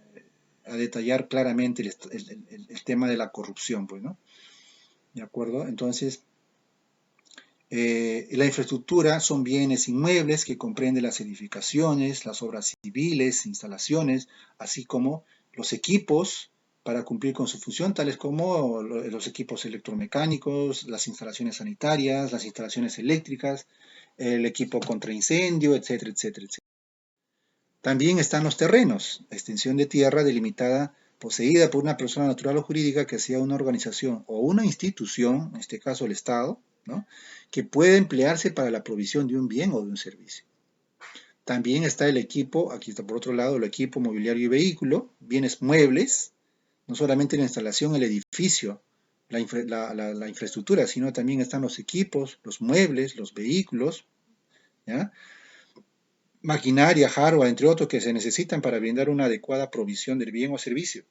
a detallar claramente el tema de la corrupción, pues, ¿no? ¿De acuerdo? Entonces, la infraestructura son bienes inmuebles que comprenden las edificaciones, las obras civiles, instalaciones, así como los equipos para cumplir con su función, tales como los equipos electromecánicos, las instalaciones sanitarias, las instalaciones eléctricas, el equipo contra incendio, etcétera, etcétera, etcétera. También están los terrenos, extensión de tierra delimitada poseída por una persona natural o jurídica que sea una organización o una institución, en este caso el Estado, ¿no? Que puede emplearse para la provisión de un bien o de un servicio. También está el equipo, aquí está por otro lado, el equipo mobiliario y vehículo, bienes muebles, no solamente la instalación, el edificio, la infraestructura, sino también están los equipos, los muebles, los vehículos, ¿ya? Maquinaria, hardware, entre otros, que se necesitan para brindar una adecuada provisión del bien o servicio.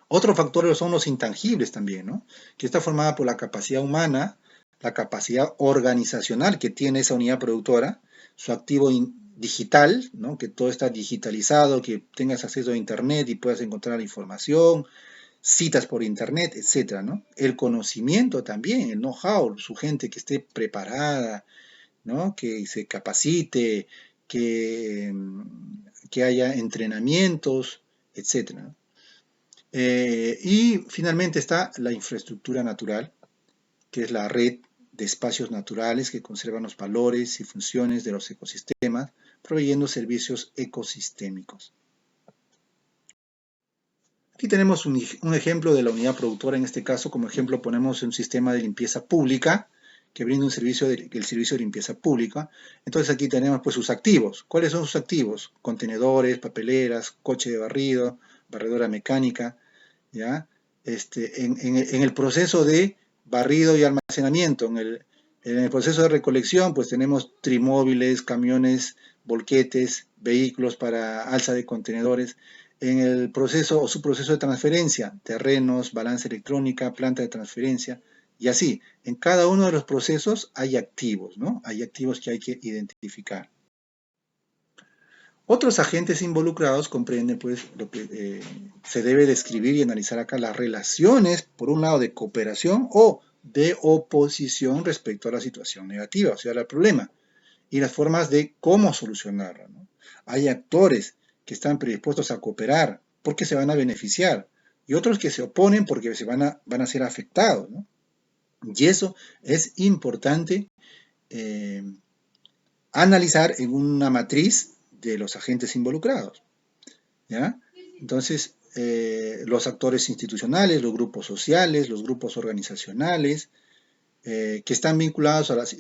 Otros factores son los intangibles también, ¿no? Que está formada por la capacidad humana, la capacidad organizacional que tiene esa unidad productora, su activo digital, ¿no? Que todo está digitalizado, que tengas acceso a Internet y puedas encontrar la información, citas por Internet, etcétera, ¿no? El conocimiento también, el know-how, su gente que esté preparada, ¿no? Que se capacite, que, que haya entrenamientos, etcétera, ¿no? Y finalmente está la infraestructura natural, que es la red de espacios naturales que conservan los valores y funciones de los ecosistemas, proveyendo servicios ecosistémicos. Aquí tenemos un ejemplo de la unidad productora. En este caso, como ejemplo, ponemos un sistema de limpieza pública que brinda el servicio de limpieza pública. Entonces aquí tenemos pues sus activos. ¿Cuáles son sus activos? Contenedores, papeleras, coche de barrido, barredora mecánica, ¿ya? En el proceso de barrido y almacenamiento, en el proceso de recolección, pues tenemos trimóviles, camiones, volquetes, vehículos para alza de contenedores. En el proceso o subproceso de transferencia, terrenos, balanza electrónica, planta de transferencia, y así. En cada uno de los procesos hay activos, ¿no? Hay activos que hay que identificar. Otros agentes involucrados comprenden pues lo que se debe describir y analizar acá las relaciones, por un lado, de cooperación o de oposición respecto a la situación negativa, o sea, al problema, y las formas de cómo solucionarla, ¿no? Hay actores que están predispuestos a cooperar porque se van a beneficiar y otros que se oponen porque van a ser afectados, ¿no? Y eso es importante eh, analizar en una matriz de los agentes involucrados, ¿ya? Entonces, los actores institucionales, los grupos sociales, los grupos organizacionales, que están vinculados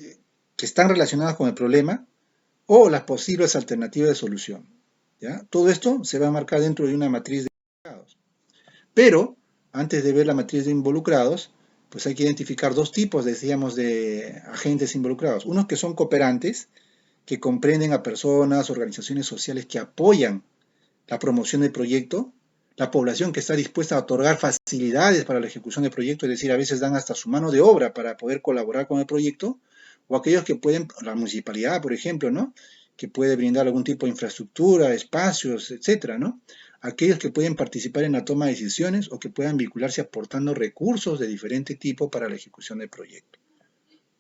que están relacionados con el problema o las posibles alternativas de solución, ¿ya? Todo esto se va a marcar dentro de una matriz de involucrados. Pero, antes de ver la matriz de involucrados, pues hay que identificar dos tipos, decíamos, de agentes involucrados. Unos que son cooperantes, que comprenden a personas, organizaciones sociales que apoyan la promoción del proyecto, la población que está dispuesta a otorgar facilidades para la ejecución del proyecto, es decir, a veces dan hasta su mano de obra para poder colaborar con el proyecto, o aquellos que pueden, la municipalidad, por ejemplo, ¿no? Que puede brindar algún tipo de infraestructura, espacios, etcétera, ¿no? Aquellos que pueden participar en la toma de decisiones o que puedan vincularse aportando recursos de diferente tipo para la ejecución del proyecto.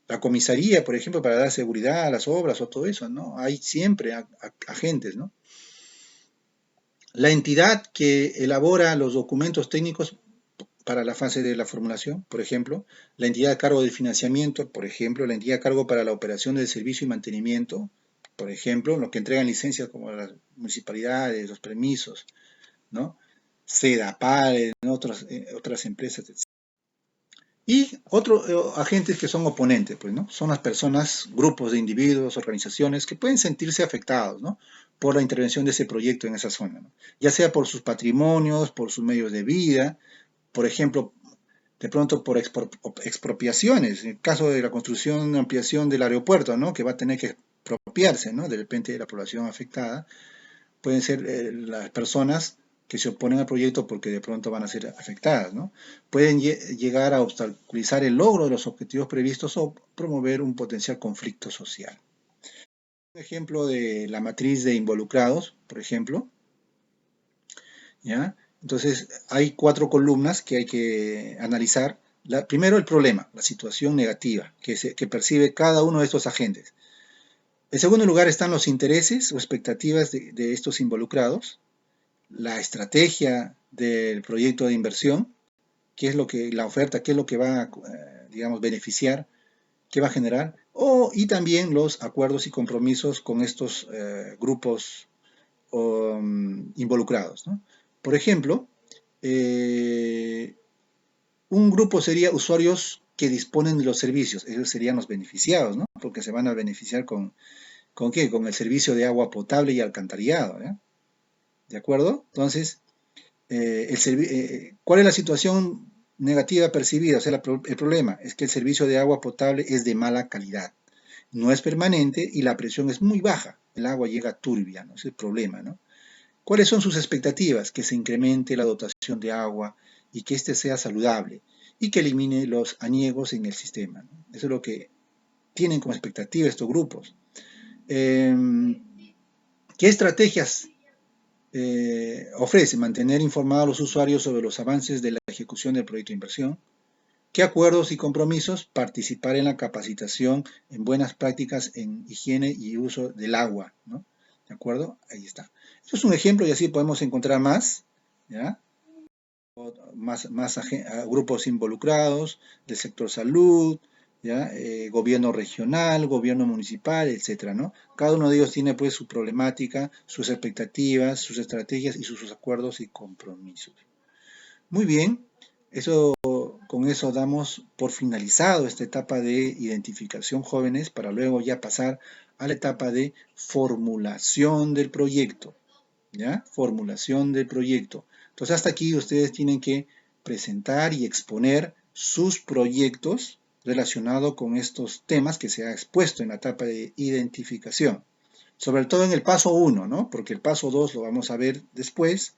La comisaría, por ejemplo, para dar seguridad a las obras o todo eso, ¿no? Hay siempre agentes, ¿no? La entidad que elabora los documentos técnicos para la fase de la formulación, por ejemplo, la entidad a cargo del financiamiento, por ejemplo, la entidad a cargo para la operación del servicio y mantenimiento, por ejemplo, los que entregan licencias como las municipalidades, los permisos, ¿no? SEDAPAL, ¿no? otras empresas, etc. Y otros agentes que son oponentes, pues, ¿no? Son las personas, grupos de individuos, organizaciones que pueden sentirse afectados, ¿no? Por la intervención de ese proyecto en esa zona, ¿no? Ya sea por sus patrimonios, por sus medios de vida, por ejemplo, de pronto por expropiaciones, en el caso de la construcción, ampliación del aeropuerto, ¿no? Que va a tener que expropiarse, ¿no? De repente de la población afectada, pueden ser las personas que se oponen al proyecto porque de pronto van a ser afectadas, ¿no? Pueden llegar a obstaculizar el logro de los objetivos previstos o promover un potencial conflicto social. Un ejemplo de la matriz de involucrados, por ejemplo, ¿ya? Entonces, hay 4 columnas que hay que analizar. Primero, el problema, la situación negativa que percibe cada uno de estos agentes. En segundo lugar, están los intereses o expectativas de estos involucrados, la estrategia del proyecto de inversión, qué es lo que la oferta, qué es lo que va a, digamos, beneficiar, qué va a generar, y también los acuerdos y compromisos con estos grupos involucrados, ¿no? Por ejemplo, un grupo sería usuarios que disponen de los servicios, ellos serían los beneficiados, ¿no? Porque se van a beneficiar ¿con qué? Con el servicio de agua potable y alcantarillado, ¿ya? ¿De acuerdo? Entonces, ¿cuál es la situación negativa percibida? O sea, el problema es que el servicio de agua potable es de mala calidad, no es permanente y la presión es muy baja, el agua llega turbia, ¿no? Ese es el problema, ¿no? ¿Cuáles son sus expectativas? Que se incremente la dotación de agua y que éste sea saludable y que elimine los aniegos en el sistema, ¿no? Eso es lo que tienen como expectativa estos grupos. Eh, ¿Qué estrategias ofrece? Mantener informados a los usuarios sobre los avances de la ejecución del proyecto de inversión. ¿Qué acuerdos y compromisos? Participar en la capacitación en buenas prácticas en higiene y uso del agua, ¿no? ¿De acuerdo? Ahí está. Esto es un ejemplo y así podemos encontrar más, ¿ya? Más grupos involucrados del sector salud, ¿ya? Gobierno regional, gobierno municipal, etcétera, ¿no? Cada uno de ellos tiene pues su problemática, sus expectativas, sus estrategias y sus acuerdos y compromisos. Muy bien, con eso damos por finalizado esta etapa de identificación jóvenes para luego ya pasar a la etapa de formulación del proyecto, ¿ya? Formulación del proyecto. Entonces hasta aquí ustedes tienen que presentar y exponer sus proyectos relacionados con estos temas que se ha expuesto en la etapa de identificación. Sobre todo en el paso 1, ¿no? Porque el paso 2 lo vamos a ver después,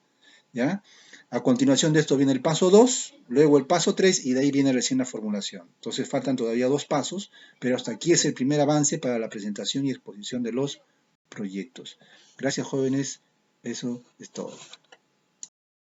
¿ya? A continuación de esto viene el paso 2, luego el paso 3 y de ahí viene recién la formulación. Entonces faltan todavía 2 pasos, pero hasta aquí es el primer avance para la presentación y exposición de los proyectos. Gracias, jóvenes. Eso es todo.